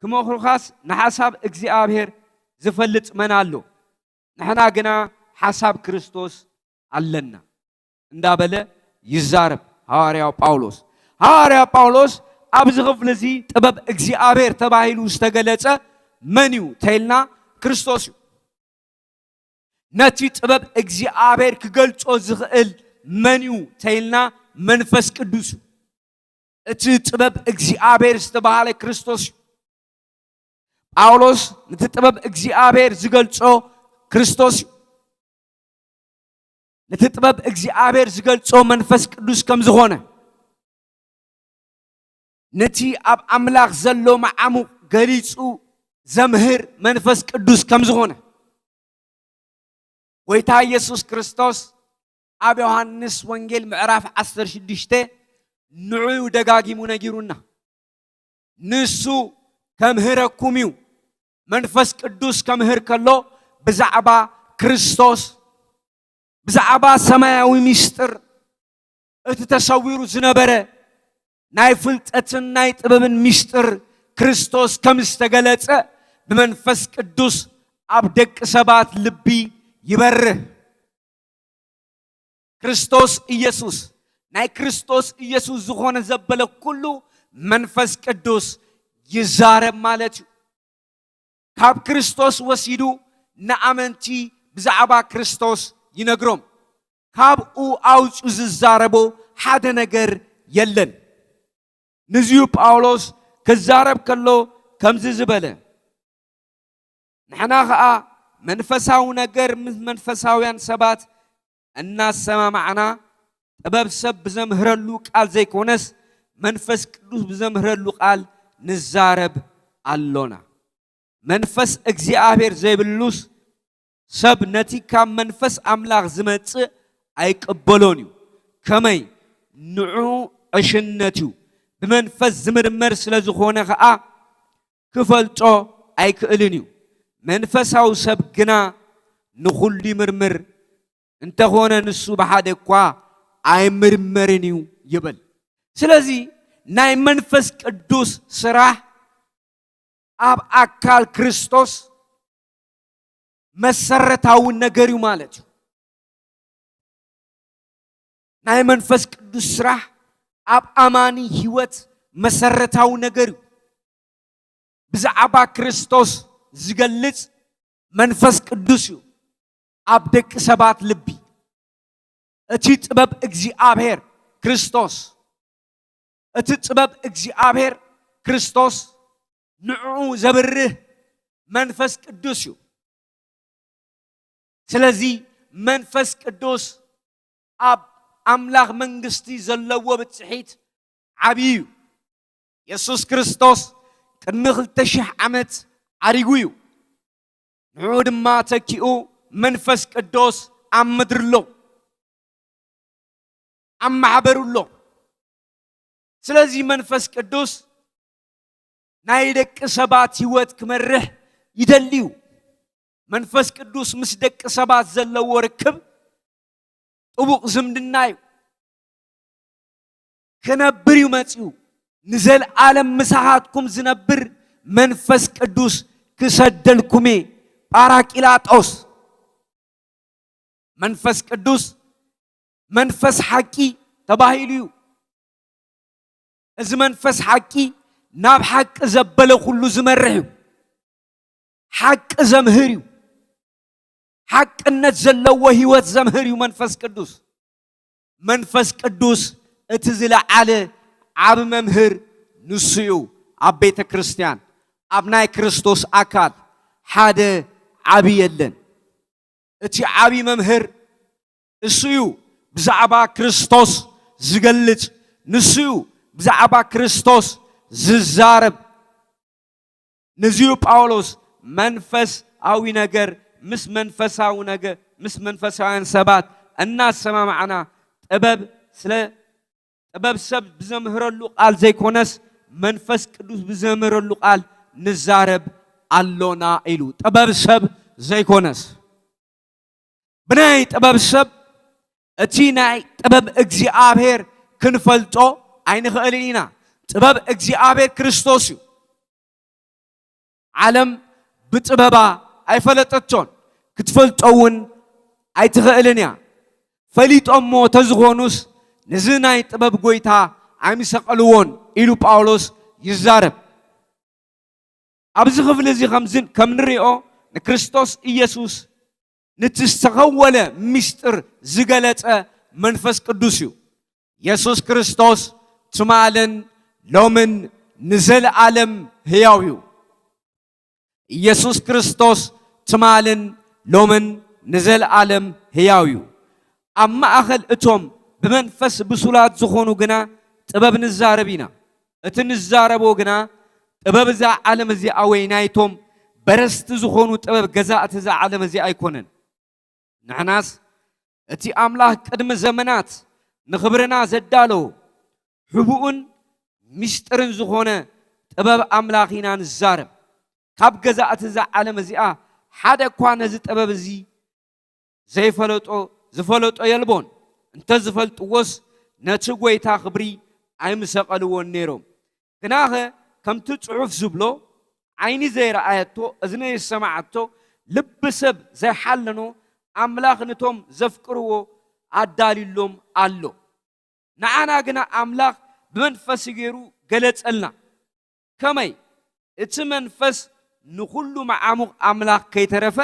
كمخرخاس نحساب እግዚአብሔር زفلت منالو نحنا جنا حساب كريستوس علنا እንዳበለ ይዛረብ ሐዋርያው ጳውሎስ ኣብዚ ክፍለ እዚ ጥበብ እግዚአብሔር ተባሂሉ ዝተገለጸ መንዩ ተይልና ክርስቶስ እዩ ነቲ ጥበብ እግዚአብሔር ክገልጾ ዝኽእል መንዩ ተይልና መንፈስ ቅዱስ እቲ ጥበብ እግዚአብሔር ዝተባሃለ ክርስቶስ ጳውሎስ ነቲ ጥበብ እግዚአብሔር ዝገልጾ ክርስቶስ ነቲ ጥበብ እግዚአብሔር ዝገልጾ መንፈስ ቅዱስ ከም ዝኾነ ነቲ ኣብ ኣምላኽ ዘሎ መዓሙቕ ገሊጹ ዘምህር መንፈስ ቅዱስ ከም ዝኾነ ጎይታ ኢየሱስ ክርስቶስ ኣብ ዮሐንስ ወንጌል ምዕራፍ 16 ንዑ ደጋጊሙ ነጊሩና ንሱ ከምህረኩም እዩ መንፈስ ቅዱስ ከምህር ከሎ ብዛዕባ ክርስቶስ ብዛዕባ ሰማያዊ ምስጢር እቲ ተሰዊሩ ዝነበረ ናይ ፍልጠትን ናይ ጥበብን ምስጢር ክርስቶስ ከም ዝተገለጸ ብመንፈስ ቅዱስ ኣብ ደቂ ሰባት ልቢ ይበርህ ክርስቶስ ኢየሱስ ናይ ክርስቶስ ኢየሱስ ዝኾነ ዘበለ ኩሉ መንፈስ ቅዱስ ይዛረብ ማለት እዩ ካብ ክርስቶስ ወሲዱ ንኣመንቲ ብዛዕባ ክርስቶስ ይነግሮም ካብኡ ኣውፅኡ ዝዛረቦ ሓደ ነገር የለን ንዚዩ ጳውሎስ ክዛረብ ከሎ ከምዚ ዝበለ ንሕና ኸኣ መንፈሳዊ ነገር ምስ መንፈሳውያን ሰባት እናሰማማዕና ጥበብ ሰብ ብዘምህረሉ ቃል ዘይኮነስ መንፈስ ቅዱስ ብዘምህረሉ ቃል ንዛረብ ኣሎና መንፈስ እግዚአብሔር ዘይብሉስ ሰብ ነቲ ካብ መንፈስ አምላኽ ዝመጽእ አይቅበሎን እዩ ከመይ ንዑ ዕሽነቱ ብመንፈስ ዝምርመር ስለዝኾነ ኸኣ ክፈልጦ አይክእልን እዩ መንፈሳዊ ሰብ ግና ንኹሉ ይምርምር እንተኾነ ንሱ በሓደ እኳ አይምርመርን እዩ ይብል ስለዚ ናይ መንፈስ ቅዱስ ስራሕ ኣብ አካል ክርስቶስ መሰረታዊ ነገር እዩ ማለት እዩ ናይ መንፈስ ቅዱስ ስራሕ ኣብ ኣማኒ ህይወት መሰረታዊ ነገር እዩ ብዛዕባ ክርስቶስ ዝገልጽ መንፈስ ቅዱስ እዩ ኣብ ደቂ ሰባት ልቢ እቲ ጥበብ እግዚአብሔር ክርስቶስ እቲ ጥበብ እግዚአብሔር ክርስቶስ ንዑ ዘብርህ መንፈስ ቅዱስ እዩ ስለዚ መንፈስ ቅዱስ ኣብ ኣምላኽ መንግስቲ ዘለዎ ብጽሒት ዓብይ እዩ ኢየሱስ ክርስቶስ ቅድሚ 2000 ዓመት ዓሪጉ እዩ ንዑ ድማ ተኪኡ መንፈስ ቅዱስ ኣብ ምድሪ ኣሎ ኣብ ማሕበር ኣሎ ስለዚ መንፈስ ቅዱስ ናይ ደቂ ሰባት ህይወት ክመርሕ ይደልዩ መንፈስ ቅዱስ ምስ ደቂ ሰባት ዘለዎ ርክብ ጥቡቕ ዝምድና እዩ ክነብር እዩ መጺኡ ንዘለዓለም ምሳኻትኩም ዝነብር መንፈስ ቅዱስ ክሰደልኩም ጳራቂላጦስ መንፈስ ቅዱስ መንፈስ ሓቂ ተባሂሉ እዩ እዚ መንፈስ ሓቂ ናብ ሓቂ ዘበለ ኩሉ ዝመርሕ እዩ ሓቂ ዘምህር እዩ حقነት ዘለዎ ህይወት ዘምህር እዩ መንፈስ ቅዱስ እቲ ዝለዓለ ዓብ መምህር ንሱ እዩ ኣብ ቤተ ክርስቲያን ኣብ ናይ ክርስቶስ ኣካል ሓደ ዓቢ የለን እቲ ዓቢ መምህር እሱ እዩ ብዛዕባ ክርስቶስ ዝገልጽ ንሱ እዩ ብዛዕባ ክርስቶስ ዝዛረብ ነዚዩ ጳውሎስ መንፈሳዊ ነገር ምስ መንፈሳዊ ነገር ምስ መንፈሳውያን ሰባት እናሰማማዕና ጥበብ ሰብ ብዘምህረሉ ቃል ዘይኮነስ መንፈስ ቅዱስ ብዘምህረሉ ቃል ንዛረብ ኣሎና ኢሉ ጥበብ ሰብ ዘይኮነስ ብናይ ጥበብ ሰብ እቲ ናይ ጥበብ እግዚአብሔር ክንፈልጦ ኣይንኽእልን ኢና ጥበብ እግዚአብሔር ክርስቶስ እዩ ዓለም ብጥበባ ኣይፈለጠቶን ክትፈልጦውን ኣይትኽእልን እያ ፈሊጦሞ ተዝኾኑስ ነዚ ናይ ጥበብ ጎይታ ኣይምሰቐልዎን ኢሉ ጳውሎስ ይዛረብ ኣብዚ ክፍሊ እዚ ከም ንሪኦ ንክርስቶስ ኢየሱስ ንትስተኸወለ ምስጢር ዝገለጸ መንፈስ ቅዱስ እዩ ኢየሱስ ክርስቶስ ትማልን ሎምን ንዘለዓለም ሕያው እዩ ኢየሱስ ክርስቶስ ትማልን ሎምን ንዘለዓለም ሕያው እዩ ኣብ ማእኸል እቶም ብመንፈስ ብሱላት ዝኾኑ ግና ጥበብ ንዛረብ ኢና እቲ ንዛረቦ ግና ጥበብ እዛ ዓለም እዚኣ ወይ ናይቶም በረስቲ ዝኾኑ ጥበብ ገዛእቲ እዛ ዓለም እዚ ኣይኮነን ንሕናስ እቲ ኣምላኽ ቅድሚ ዘመናት ንኽብርና ዘዳለዎ ሕቡኡን ምስጢርን ዝኾነ ጥበብ ኣምላኽ ኢና ንዛረብ ካብ ገዛእቲ እዛ ዓለም እዚኣ ሓደ እኳ ነዚ ጥበብ እዚ ዝፈለጦ የልቦን እንተዝፈልጥዎስ ነቲ ጎይታ ክብሪ ኣይምሰቐልዎን ነይሮም ግናኸ ከምቲ ጽሑፍ ዝብሎ ዓይኒ ዘይረኣየቶ እዝኒ ዘይሰማዓቶ ልቢ ሰብ ዘይሓለኖ ኣምላኽ ነቶም ዘፍቅርዎ ኣዳሊሎም ኣሎ ንዓና ግና ኣምላኽ ብመንፈስ ገይሩ ገለጸልና ከመይ እቲ መንፈስ ንኹሉ መዓሙቕ ኣምላኽ ከይተረፈ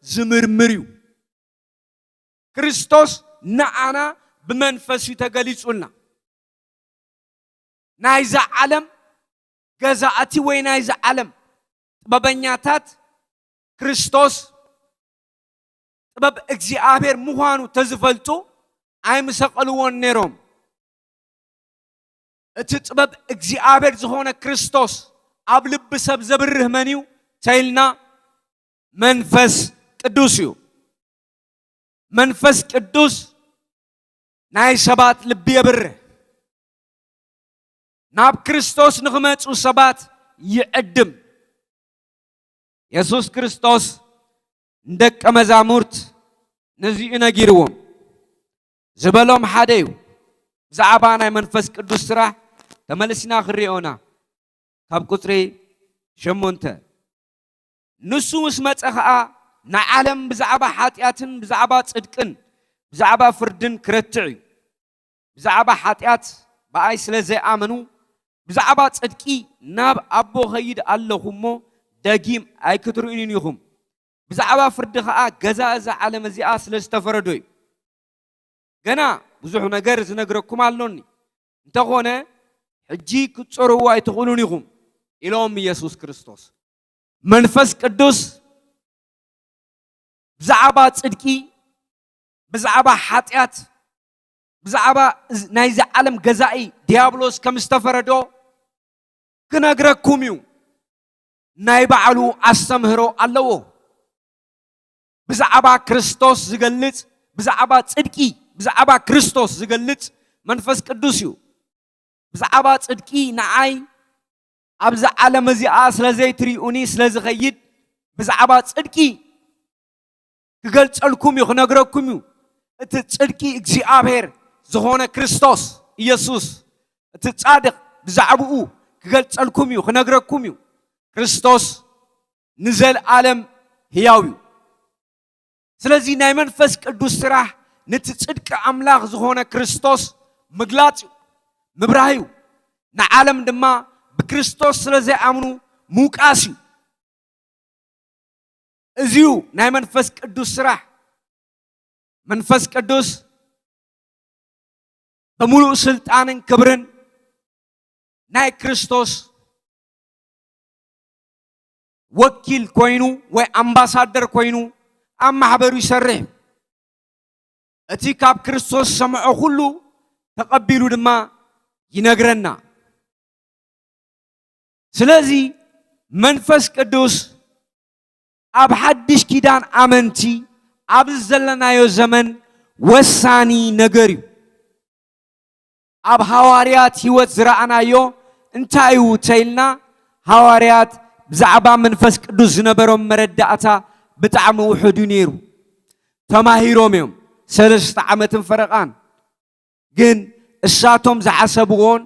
ዝምርምር እዩ ክርስቶስ ንዓና ብመንፈስ ተገሊጹልና ናይዛ ዓለም ገዛእቲ ወይ ናይዛ ዓለም ጥበበኛታት ክርስቶስ ጥበብ እግዚአብሔር ምዃኑ ተዝፈልጡ ኣይምሰቐልዎን ነይሮም እቲ ጥበብ እግዚአብሔር ዝኾነ ክርስቶስ ኣብ ልቢ ሰብ ዘብርህ መን እዩ ተይልና መንፈስ ቅዱስ እዩ መንፈስ ቅዱስ ናይ ሰባት ልቢ የብርህ ናብ ክርስቶስ ንኽመፁ ሰባት ይዕድም ኢየሱስ ክርስቶስ ደቀ መዛሙርት ነዚኡ ነጊርዎም ዝበሎም ሓደ እዩ ብዛዕባ ናይ መንፈስ ቅዱስ ስራሕ ተመልሲና ክሪኦና ካብ ቁፅሪ 8 ንሱ ምስ መፀ ኸዓ ንዓለም ብዛዕባ ሓጢአትን ብዛዕባ ጽድቅን ብዛዕባ ፍርድን ክረትዕ እዩ ብዛዕባ ሓጢአት ብኣይ ስለ ዘይኣመኑ ብዛዕባ ጽድቂ ናብ ኣቦ ኸይድ ኣለኹ እሞ ደጊም ኣይክትርእዩን ኢኹም ብዛዕባ ፍርዲ ኸዓ ገዛ እዛ ዓለም እዚኣ ስለ ዝተፈረዶ እዩ ገና ብዙሕ ነገር ዝነግረኩም ኣሎኒ እንተኾነ ሕጂ ክትፀርዎ ኣይትኽእሉን ኢኹም ኢሎም ኢየሱስ ክርስቶስ መንፈስ ቅዱስ ብዛዕባ ጽድቂ ብዛዕባ ሓጢአት ብዛዕባ ናይዚ ዓለም ገዛኢ ዲያብሎስ ከም ዝተፈረዶ ክነግረኩም እዩ ናይ ባዕሉ ኣስተምህሮ ኣለዎ ብዛዕባ ክርስቶስ ዝገልጽ ብዛዕባ ጽድቂ ብዛዕባ ክርስቶስ ዝገልጽ መንፈስ ቅዱስ እዩ ብዛዕባ ጽድቂ ንዓይ ኣብዚ ዓለም እዚኣ ስለ ዘይትሪኡኒ ስለ ዝኸይድ ብዛዕባ ጽድቂ ክገልጸልኩም እዩ ክነግረኩም እዩ እቲ ጽድቂ እግዚአብሔር ዝኾነ ክርስቶስ ኢየሱስ እቲ ጻድቕ ብዛዕባኡ ክገልጸልኩም እዩ ክነግረኩም እዩ ክርስቶስ ንዘለዓለም ሕያው እዩ ስለዚ ናይ መንፈስ ቅዱስ ስራሕ ነቲ ጽድቂ ኣምላኽ ዝኾነ ክርስቶስ ምግላጽ እዩ ምብራህ እዩ ንዓለም ድማ ብክርስቶስ ስለ ዘይኣምኑ ምውቃስ እዩ እዚዩ ናይ መንፈስ ቅዱስ ስራሕ መንፈስ ቅዱስ በሙሉ ስልጣንን ክብርን ናይ ክርስቶስ ወኪል ኮይኑ ወይ አምባሳደር ኮይኑ ኣብ ማሕበሩ ይሰርሕ እቲ ካብ ክርስቶስ ሰምዖ ሁሉ ተቀቢሉ ድማ ይነግረና ስለዚ መንፈስ ቅዱስ ኣብ ሓድሽ ኪዳን አመንቲ ኣብ ዘለናዮ ዘመን ወሳኒ ነገር እዩ ኣብ ሐዋርያት ህይወት ዝረአናዮ እንታይ እዩ ተይልና ሐዋርያት ብዛዕባ መንፈስ ቅዱስ ዝነበሮም መረዳእታ ብጣዕሚ ውሑድ ነይሩ ተማሂሮም እዮም 3 ዓመትን ፈረቃን ግን እሳቶም ዝሓሰብዎን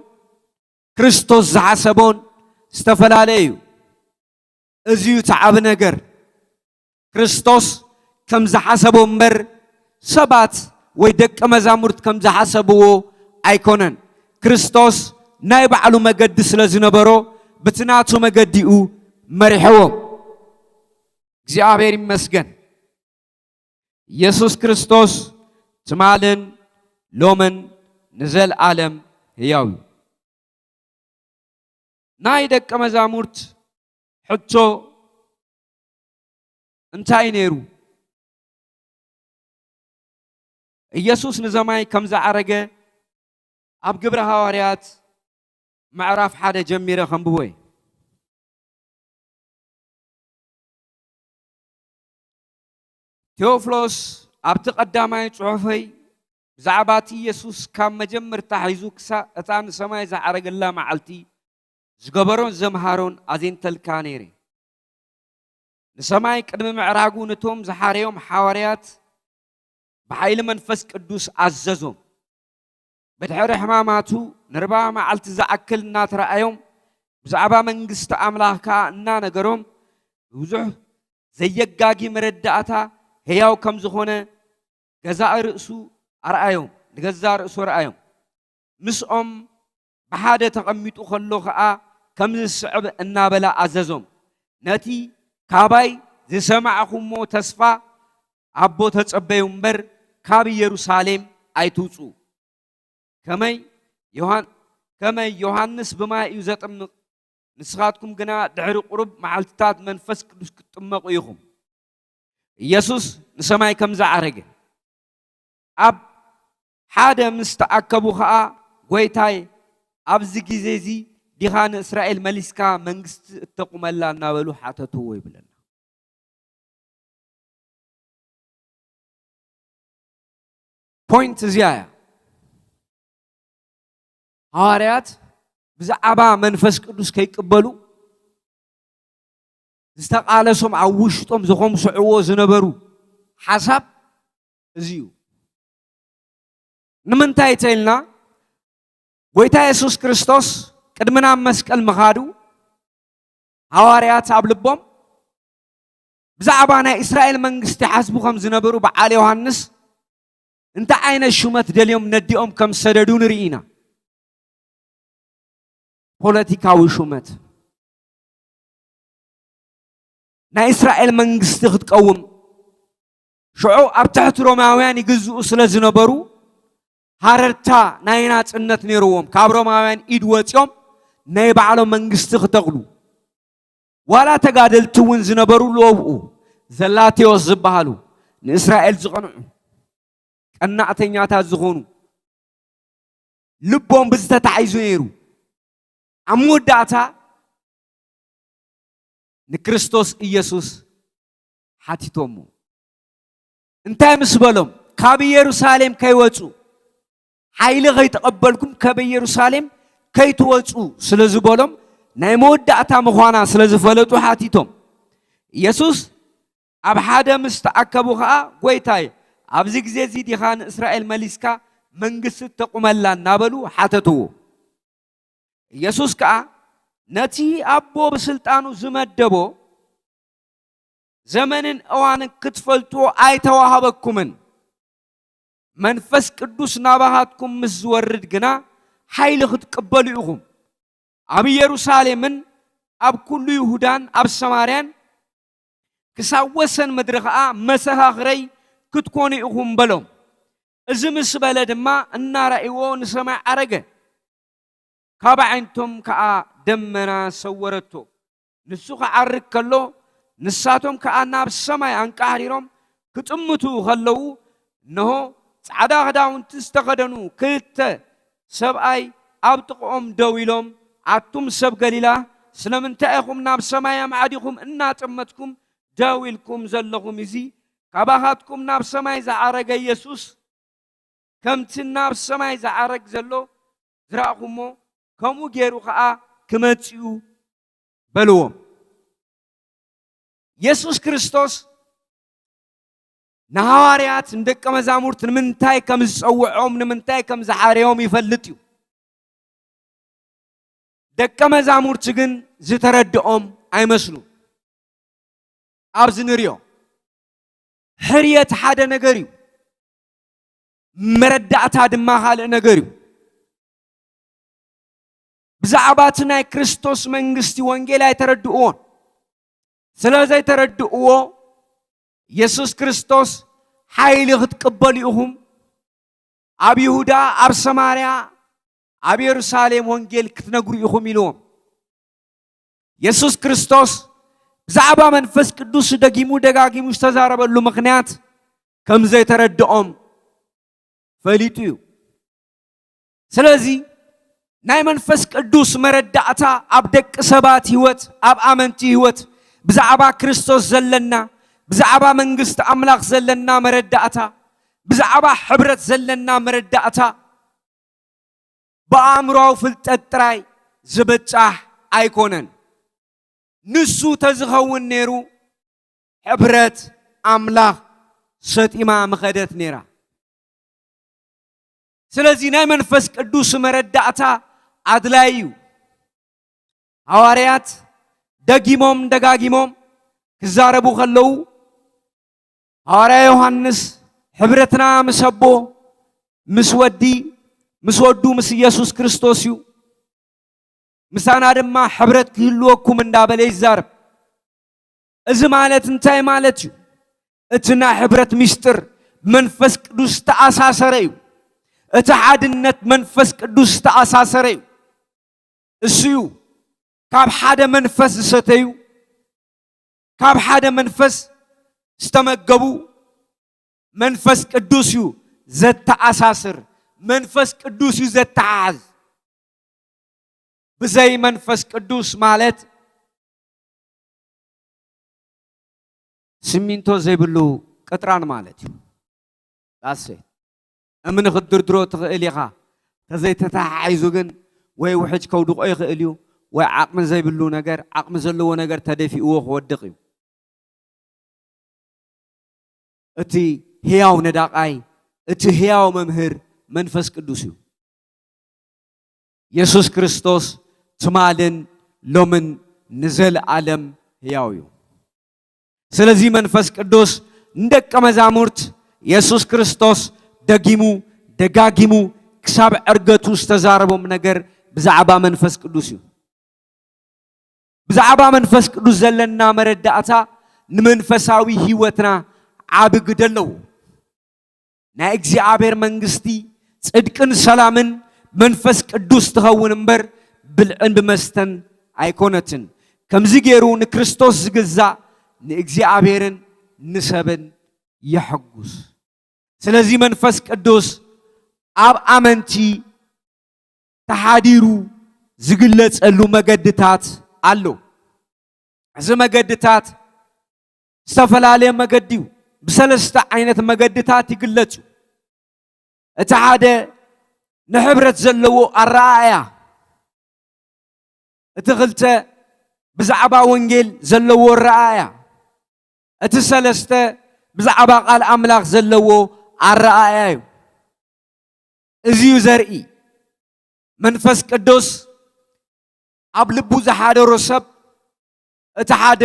ክርስቶስ ዝሓሰቦን ዝተፈላለዩ እዚዩ ተዓብ ነገር ክርስቶስ ከም ዝሓሰቦ እምበር ሰባት ወይ ደቀ መዛሙርት ከም ዝሓሰብዎ ኣይኮነን ክርስቶስ ናይ ባዕሉ መገዲ ስለ ዝነበሮ ብትናቱ መገዲኡ መሪሕዎም እግዚአብሔር ይመስገን ኢየሱስ ክርስቶስ ትማልን ሎምን ንዘለዓለም ሕያው ናይ ደቀ መዛሙርት ሕቶ እንታይ ነይሩ ኢየሱስ ንዘማይ ከም ዝዓረገ ኣብ ግብረ ሐዋርያት ምዕራፍ 1 ጀሚረ ከንብቦ ቴዎፍሎስ ኣብቲ ቀዳማይ ጽሑፈይ ብዛዕባ ኢየሱስ ካብ መጀመርታ ሒዙ ክሳብ እታ ንሰማይ ዝዓረገላ መዓልቲ ዝገበሮን ዘምሃሮን ኣዜንተልካ ነይረ ንሰማይ ቅድሚ ምዕራጉ ነቶም ዝሓረዮም ሐዋርያት በኃይል መንፈስ ቅዱስ አዘዞም በድሕሪ ሕማማቱ ንርባ መዓልቲ ዝኣክል እናተረአዮም ብዛዕባ መንግስቲ ኣምላኽካ እናነገሮም ብዙሕ ዘየጋጊ መረዳእታ ሕያው ከም ዝኾነ ገዛእ ርእሱ ኣርአዮም ንገዛእ ርእሱ ኣርአዮም ምስኦም ብሓደ ተቐሚጡ ከሎ ከዓ ከም ዝስዕብ እናበላ ኣዘዞም ነቲ ካባይ ዝሰማዕኹሞ ተስፋ ኣቦ ተጸበዩ እምበር ካብ ኢየሩሳሌም ኣይትውፁ ከመይ ዮሐንስ ብማይ እዩ ዘጥምቕ ንስኻትኩም ግና ድሕሪ ቁሩብ መዓልትታት መንፈስ ቅዱስ ክትጥመቑ ኢኹም ኢየሱስ ንሰማይ ከም ዝዓረገ ኣብ ሓደ ምስ ተኣከቡ ከዓ ጎይታይ ኣብዚ ግዜ እዚ ዲኻ ንእስራኤል መሊስካ መንግስቲ እተቁመላ እናበሉ ሓተትዎ ይብለና ፖይንት እዚያ ሐዋርያት ብዛዕባ መንፈስ ቅዱስ ከይቅበሉ ዝተቃለሶም ኣብ ውሽጦም ዝኸምስዕዎ ዝነበሩ ሓሳብ እዚዩ ንምንታይ ተይልና ጎይታ ኢየሱስ ክርስቶስ ቅድምና መስቀል መኻዱ ሐዋርያት ኣብ ልቦም ብዛዕባ ናይ እስራኤል መንግስቲ ሓስቡ ከም ዝነበሩ በዓል ዮሐንስ እንታይ ዓይነት ሹመት ደልዮም ነዲኦም ከም ሰደዱ ንርኢና ፖለቲካዊ ሹመት ናይ እስራኤል መንግስቲ ክትቀውም ሽዑ ኣብ ትሕቲ ሮማውያን ይግዝኡ ስለ ዝነበሩ ሃረርታ ናይ ናጽነት ነይሩዎም ካብ ሮማውያን ኢድ ወፂኦም ናይ ባዕሎም መንግስቲ ክተኽሉ ዋላ ተጋደልቲ እውን ዝነበሩ ለውኡ ዘላቴዎስ ዝበሃሉ ንእስራኤል ዝቐንዑ ቀናዕተኛታት ዝኾኑ ልቦም ብዝተታሒዙ ነይሩ ኣብ መወዳእታ ንክርስቶስ ኢየሱስ ሓቲቶሙ እንታይ ምስ በሎም ካብ ኢየሩሳሌም ከይወፁ ሓይሊ ከይተቐበልኩም ካብ ኢየሩሳሌም ከይትወፁ ስለ ዝበሎም ናይ መወዳእታ ምዃና ስለ ዝፈለጡ ሓቲቶም ኢየሱስ ኣብ ሓደ ምስ ተኣከቡ ከዓ ጎይታይ ኣብዚ ግዜ እዚ ዲኻ ንእስራኤል መሊስካ መንግስቲ ተቁመላ እናበሉ ሓተትዎ ኢየሱስ ከዓ ነቲ ኣቦ ብስልጣኑ ዝመደቦ ዘመንን እዋንን ክትፈልጥዎ ኣይተዋሃበኩምን መንፈስ ቅዱስ ናባሃትኩም ምስ ዝወርድ ግና ሓይሊ ክትቀበሉ ኢኹም ኣብ ኢየሩሳሌምን ኣብ ኩሉ ይሁዳን ኣብ ሰማርያን ክሳብ ወሰን ምድሪ ከዓ መሰኻኽረይ ክትኮኑ ኢኹም በሎም እዚ ምስ በለ ድማ እናራእይዎ ንሰማይ ዓረገ ካብ ዓይንቶም ከዓ ደመና ሰወረቶ ንሱ ክዓርግ ከሎ ንሳቶም ከዓ ናብ ሰማይ አንቃሕሪሮም ክጥምቱ ከለው እነሆ ጻዕዳ ክዳውንቲ ዝተኸደኑ ክልተ ሰብኣይ ኣብ ጥቕኦም ደው ኢሎም ኣቱም ሰብ ገሊላ ስለምንታይ ኢኹም ናብ ሰማይ ኣማዕዲኹም እናጠመትኩም ደው ኢልኩም ዘለኹም እዚ ካባኻትኩም ናብ ሰማይ ዝዓረገ ኢየሱስ ከምቲ ናብ ሰማይ ዝዓረግ ዘሎ ዝረኣኹሞ ከምኡ ገይሩ ከዓ ክመጽኡ በልዎም ኢየሱስ ክርስቶስ ንሐዋርያት እንደቀ መዛሙርት ንምንታይ ከም ዝጸውዖም ንምንታይ ከም ዝሓርዮም ይፈልጥ እዩ ደቀ መዛሙርት ግን ዝተረድኦም ኣይመስሉን ኣብዚ ንሪኦ ሕርየት ሓደ ነገር እዩ መረዳእታ ድማ ካልእ ነገር እዩ ብዛዕባ እቲ ናይ ክርስቶስ መንግስቲ ወንጌል ኣይተረድእዎን ስለዘይተረድእዎ ኢየሱስ ክርስቶስ ሓይሊ ክትቅበሉ ኢኹም ኣብ ይሁዳ ኣብ ሰማርያ ኣብ ኢየሩሳሌም ወንጌል ክትነግሩ ኢኹም ኢልዎም ኢየሱስ ክርስቶስ ብዛዕባ መንፈስ ቅዱስ ደጊሙ ደጋጊሙ ዝተዛረበሉ ምክንያት ከም ዘይተረድኦም ፈሊጡ እዩ ስለዚ ናይ መንፈስ ቅዱስ መረዳእታ ኣብ ደቂ ሰባት ህይወት ኣብ ኣመንቲ ህይወት ብዛዕባ ክርስቶስ ዘለና ብዛዕባ መንግስቲ ኣምላኽ ዘለና መረዳእታ ብዛዕባ ሕብረት ዘለና መረዳእታ በኣእምሮዊ ፍልጠት ጥራይ ዝበጻሕ ኣይኮነን ንሱ ተዝኸውን ነይሩ ሕብረት ኣምላኽ ሰጢማ መኸደት ነይራ ስለዚ ናይ መንፈስ ቅዱስ መረዳእታ ኣድላይ እዩ ሐዋርያት ደጊሞም ደጋጊሞም ክዛረቡ ከለው ሐዋርያ ዮሐንስ ሕብረትና ምስ ኣቦ ምስ ወዱ ምስ ኢየሱስ ክርስቶስ እዩ ምሳና ድማ ሕብረት ክህልወኩም እንዳበለ ይዛረብ እዚ ማለት እንታይ ማለት እዩ እቲ ናይ ሕብረት ምስጢር መንፈስ ቅዱስ ተኣሳሰረ እዩ እቲ ሓድነት መንፈስ ቅዱስ ተኣሳሰረ እዩ እሱ እዩ ካብ ሓደ መንፈስ ዝሰተዩ ካብ ሓደ መንፈስ ዝተመገቡ መንፈስ ቅዱስ እዩ ዘተኣሳስር መንፈስ ቅዱስ እዩ ዘተሓዝ ብዘይ መንፈስ ቅዱስ ማለት ስሚንቶ ዘይብሉ ቅጥራን ማለት እዩ ዳሴ እምን ክድርድሮ ትኽእል ኢኻ ተዘይተተሓሒዙ ግን ወይ ውሕጅ ከውድቆ ይኽእል እዩ ወይ ዓቕሚ ዘይብሉ ነገር ዓቕሚ ዘለዎ ነገር ተደፊእዎ ክወድቕ እዩ እቲ ህያው ነዳቃይ እቲ ህያው መምህር መንፈስ ቅዱስ እዩ ኢየሱስ ክርስቶስ ትማልን ሎምን ንዘለዓለም ህያው እዩ ስለዚ መንፈስ ቅዱስ እንደቀ መዛሙርት ኢየሱስ ክርስቶስ ደጊሙ ደጋጊሙ ክሳብ ዕርገቱ ዝተዛረቦም ነገር ብዛዕባ መንፈስ ቅዱስ እዩ ብዛዕባ መንፈስ ቅዱስ ዘለና መረዳእታ ንመንፈሳዊ ህይወትና ዓቢ ግደ ኣለዎ ናይ እግዚአብሔር መንግስቲ ጽድቅን ሰላምን መንፈስ ቅዱስ ትኸውን እምበር ብልዕን ብመስተን ኣይኮነትን ከምዚ ገይሩ ንክርስቶስ ዝግዛእ ንእግዚአብሔርን ንሰብን ይሕጉስ ስለዚ መንፈስ ቅዱስ ኣብ ኣመንቲ ተሓዲሩ ዝግለጸሉ መገድታት ኣሎ እዚ መገድታት ዝተፈላለየ መገዲ እዩ ብሰለስተ ዓይነት መገድታት ይግለጹ እቲ ሓደ ንሕብረት ዘለዎ ኣረኣእያ እቲ ክልተ ብዛዕባ ወንጌል ዘለዎ ኣረኣእያ እቲ ሰለስተ ብዛዕባ ቃል ኣምላኽ ዘለዎ ኣረኣእያ እዩ እዚዩ ዘርኢ መንፈስ ቅዱስ ኣብ ልቡ ዝሓደሮ ሰብ እቲ ሓደ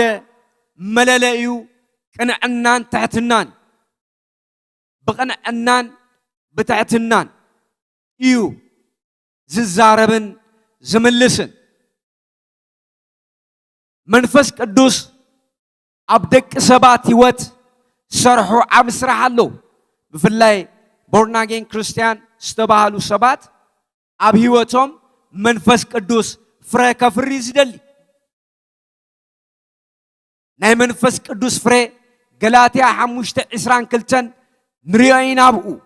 መለለዩ ቅንዕናን ትሕትናን ብቅንዕናን ብትሕትናን እዩ ዝዛረብን ዝምልስን መንፈስ ቅዱስ ኣብ ደቂ ሰባት ህይወት سرحو عم سرح الله بفلاي بورناجين كريستيان استباهلو سبات أبهيوتهم منفس قدوس فري كفري زدلي ناي منفس قدوس فري غلاطيا حموشت عسران كلتن نريين أبقو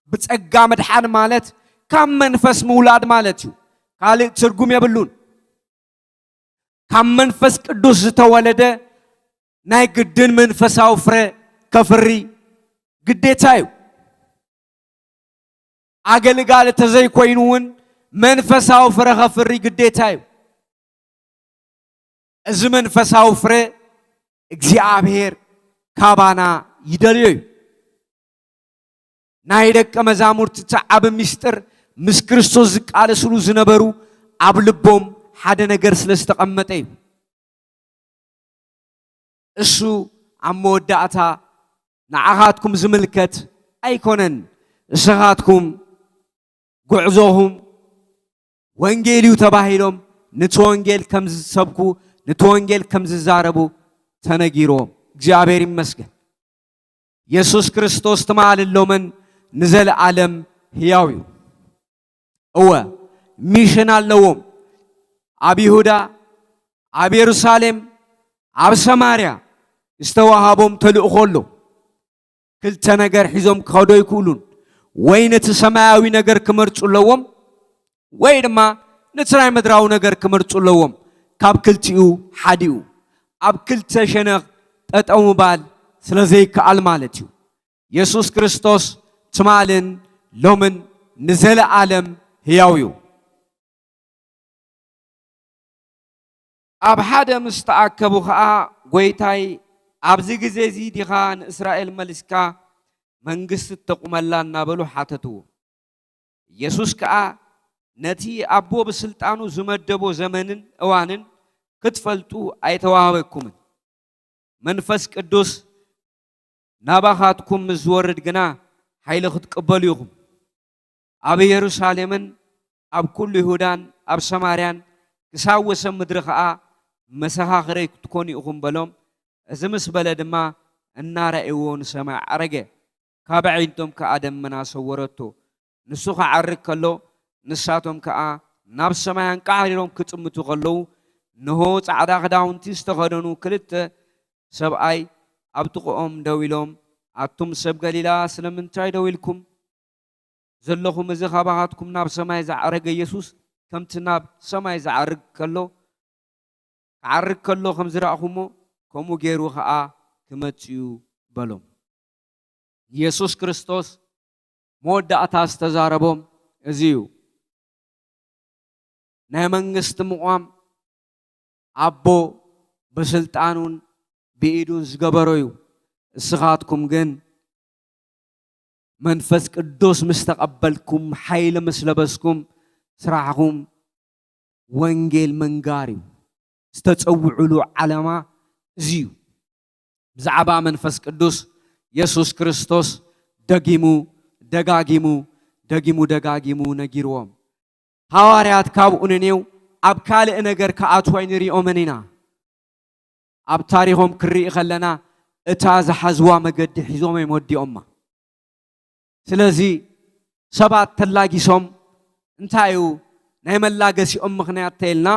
بتسقى مدحان مالت كم منفس مولاد مالتيو قال ترجم يبلون كم منفس قدوس تولده ناي قدن منفساو فري كفري قديتايو أقل قال تزاي كوينون منفساو فري كفري قديتايو إذ منفساو فري እግዚአብሔር ካባና ይደልዩ ናይደቀ መዛሙርት ተዓብ ሚስጥር ምስ ክርስቶስ ዝቃለ ስሉ ዝነበሩ ኣብ ልቦም ሓደ ነገር ስለስተቀመጠ እሱ አመወዳእታ ንዓኻትኩም ዝምልከት ኣይኮነን እስኻትኩም ጉዕዞሁም ወንጌልዩ ተባሂሎም ነቲ ወንጌል ከም ዝሰብኩ ነቲ ወንጌል ከም ዝዛረቡ ተነጊሮም እግዚአብሔር ይመስገን ኢየሱስ ክርስቶስ ተማልሎምን ንዘለዓለም ሕያው እዩ እወ ሚሽን ኣለዎም ኣብ ይሁዳ ኣብ ኢየሩሳሌም ኣብ ሰማርያ ዝተዋሃቦም ተልእኾ ኣሎ ክልተ ነገር ሒዞም ክኸዱ ይክእሉን ወይ ነቲ ሰማያዊ ነገር ክመርጹ ኣለዎም ወይ ድማ ነቲ ናይ ምድራዊ ነገር ክመርጹ ኣለዎም ካብ ክልቲኡ ሓዲኡ ኣብ ክልተ ሸነኽ ጠጠው ምባል ስለዘይከኣል ማለት እዩ ኢየሱስ ክርስቶስ ትማልን ሎምን ንዘለዓለም ሕያው እዩ ኣብ ሓደ ምስ ተኣከቡ ከዓ ጎይታይ ኣብዚ ግዜ እዚ ዲኻ ንእስራኤል መሊስካ መንግስቲ ተቁመላ እናበሉ ሓተትዎ ኢየሱስ ከዓ ነቲ ኣቦ ብስልጣኑ ዝመደቦ ዘመንን እዋንን ክትፈልጡ ኣይተዋሃበኩምን መንፈስ ቅዱስ ናባኻትኩም ዝወርድ ግና ኃይለ ክትቀበሉ ይኹም ኣብ ኢየሩሳሌምን ኣብ ኩሉ ይሁዳን ኣብ ሰማርያን ክሳብ ወሰን ምድሪ ከዓ መሰኻኽረይ ክትኮኑ ኢኹም በሎም እዚ ምስ በለ ድማ እናረኣይዎ ንሰማይ ዓረገ ካብ ዓይንቶም ከዓ ደመና ሰወረቶ ንሱ ክዓርግ ከሎ ንሳቶም ከዓ ናብ ሰማይ አንቃሪሮም ክጥምቱ ከለው ነሆ ጻዕዳ ክዳውንቲ ዝተኸደኑ ክልተ ሰብኣይ ኣብ ጥቕኦም ደው ኢሎም ኣቱም ሰብ ገሊላ ስለምንታይ ደው ኢልኩም ዘለኹም እዚ ካባኻትኩም ናብ ሰማይ ዝዓረገ ኢየሱስ ከምቲ ናብ ሰማይ ዝዓርግ ከሎ ክዓርግ ከሎ ከም ዝረኣኹሞ ከምኡ ገይሩ ከዓ ክመጽኡ በሎም ኢየሱስ ክርስቶስ መወዳእታ ዝተዛረቦም እዚ እዩ ናይ መንግስቲ ምቋም አቦ በስልጣኑን በኢዱን ዝገበሮ እዩ እስኻትኩም ግን መንፈስ ቅዱስ ምስተቀበልኩም ኃይል መስለበስኩም ስራሕኩም ወንጌል መንጋሪ ዝተጸውዑሉ ዓላማ እዚዩ ብዛዕባ መንፈስ ቅዱስ ኢየሱስ ክርስቶስ ደጋጊሙ ነጊርዎም ሐዋርያት ካብኡ ንኔው ኣብ ካልእ ነገር ከኣትዉ ንሪኦም ኢና ኣብ ታሪኾም ክርኢ ከለና እታ ዝሓዝዋ መገዲ ሒዞም ይወዲኦማ ስለዚ ሰባት ተላጊሶም እንታይ እዩ ናይ መላገሲኦም ምኽንያት ተይልና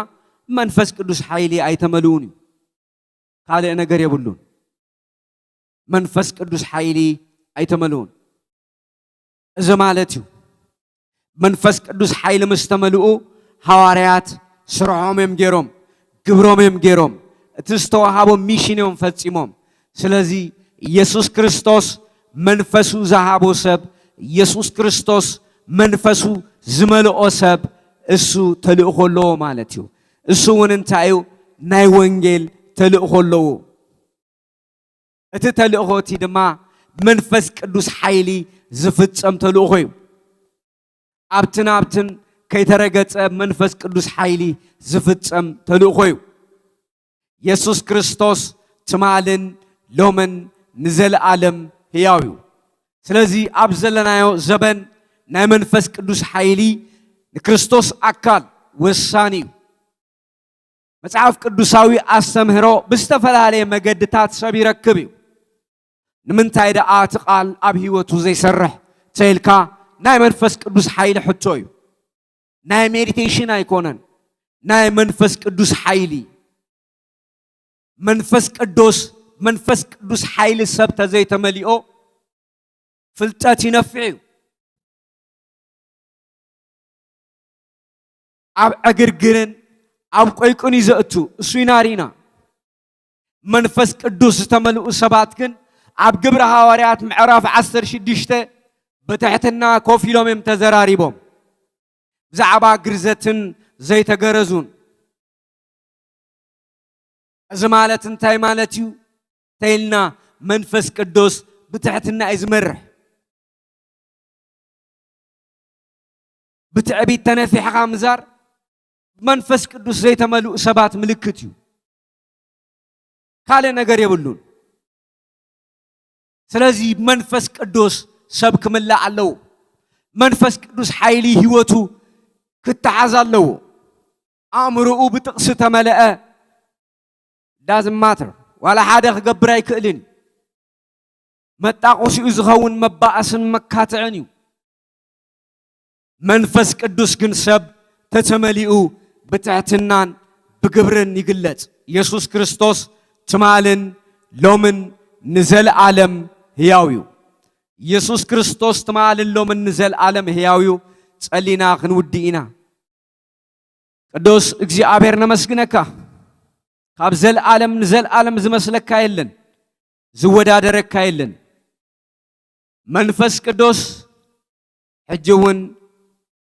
መንፈስ ቅዱስ ኃይሊ ኣይተመልኡን እዩ ካልእ ነገር የብሉን መንፈስ ቅዱስ ኃይሊ ኣይተመልኡን እዚ ማለት እዩ መንፈስ ቅዱስ ኃይሊ ምስተመልኡ ሐዋርያት ስርሖም እዮም ገይሮም ግብሮም እዮም ገይሮም እቲ ዝተዋሃቦም ሚሽን እዮም ፈጺሞም ስለዚ ኢየሱስ ክርስቶስ መንፈሱ ዝሃቦ ሰብ ኢየሱስ ክርስቶስ መንፈሱ ዝመልኦ ሰብ እሱ ተልእኾ ኣለዎ ማለት እዩ እሱ እውን እንታይ እዩ ናይ ወንጌል ተልእኾ ኣለዎ እቲ ተልእኾ እቲ ድማ መንፈስ ቅዱስ ኃይሊ ዝፍጸም ተልእኾ እዩ ኣብትን ኣብትን ከይተረገጸ መንፈስ ቅዱስ ኃይሊ ዝፍጸም ተልእኾ እዩ ኢየሱስ ክርስቶስ ትማልን ሎምን ንዘለዓለም ሕያው እዩ ስለዚ ኣብ ዘለናዮ ዘበን ናይ መንፈስ ቅዱስ ኃይሊ ንክርስቶስ ኣካል ወሳኒ እዩ መጽሐፍ ቅዱሳዊ ኣስተምህሮ ብዝተፈላለየ መገድታት ሰብ ይረክብ እዩ نمنتاي دقا تقال أب هيوتو زي سرح تيلكا ناي منفس قدوس حيلي حتوي ناي ميديتيشن أيكونن ناي منفس قدوس حيلي منفس قدوس حيلي سبتا زي تمليئو فلتاتي نفعي أب أجرجرن أب قيكوني زأتو سوينارينا منفس قدوس تملؤ سباتكن أب جبر هواريات معرف عصر شديشته بتحتنا كوفيلوم يمتزراريبهم زعبا جرزتن زي تجرزون زمالتن تاي مالتيو تيلنا منفس قدوس بتحتنا إزمرح بتعبي تنافي حامزار منفس قدوس زي تملؤ سبات ملكتيو كاله نجار يبلون سلازي منفس قدوس سبك ملا علو منفس قدوس حيلي هيوتو كتعزالو أمرؤو بتقص تملأ doesn't matter ولا حدا خبراي كلين متاقوس يزغون مباأسن مكاتعنيو منفس قدوس جن سب تتملئو بتعتنان بقبرن يقلت يسوس كريستوس تمالن لومن نزل عالم هياويو يسوس كريستوس تمالن لومن نزل عالم هياويو تسألينا خنودينا قدوس اكزي عبيرنا مسكنكا كابزل عالم نزل عالم زمسلك كايلن زودا درك كايلن منفس قدوس حجون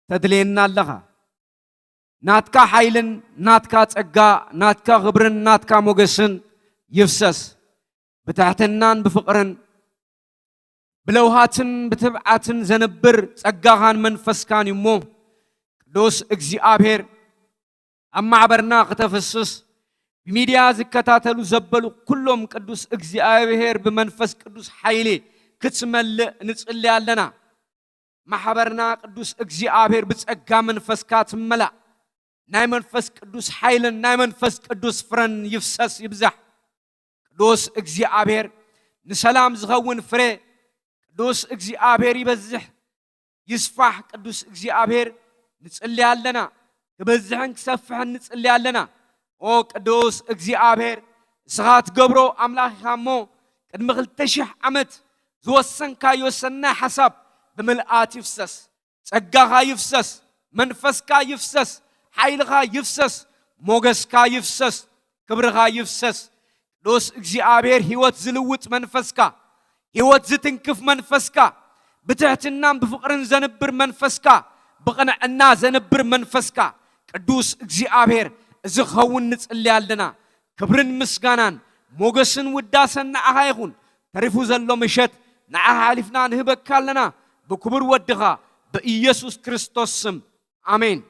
تدلينا لها ناتكا حيلن ناتكا تقا ناتكا غبرن ناتكا موغسن يفسس بتاعتنان بفقرن بلوهاتن بتبعاتن زنبر تقاهان منفس كان يمو دوس اكزي آبير أما عبرنا قتفسس بميديا زكتاتلو زبلو كلهم قدوس اكزي آبير بمنفس قدوس حيلي كتسمل نتسلي لنا محبرنا قدوس اكزي آبير بتقا منفس كاتملا ناي منفس قدوس حيلن ناي منفس قدوس فرن يفسس يبزح دوس اكزي آبير نسلام زغون فري دوس اكزي آبير يبزح يسفح قدوس اكزي آبير نتسلي لنا تبزحن كسفحن نتسلي لنا او قدوس اكزي آبير سغات قبرو أملاخ خامو قد مغلتشح عمت زوسن كا يوسنا حساب بملآت يفسس تقاها يفسس منفس كا يفسس حيلها يفسس موغس كا يفسس كبرها يفسس دوس اكزي آبير هيوت زلوت منفسكا هيوت زتنكف منفسكا بتعتنام بفقرن زنبر منفسكا بقنعنا زنبر منفسكا قدوس اكزي آبير زخون نتسلي لنا كبرن مسكانان موغسن وداسن نعها يخون تعرفوا زلو مشت نعها عالفنا نهبك لنا بكبر ودغا بإيسوس كريستوس سم آمين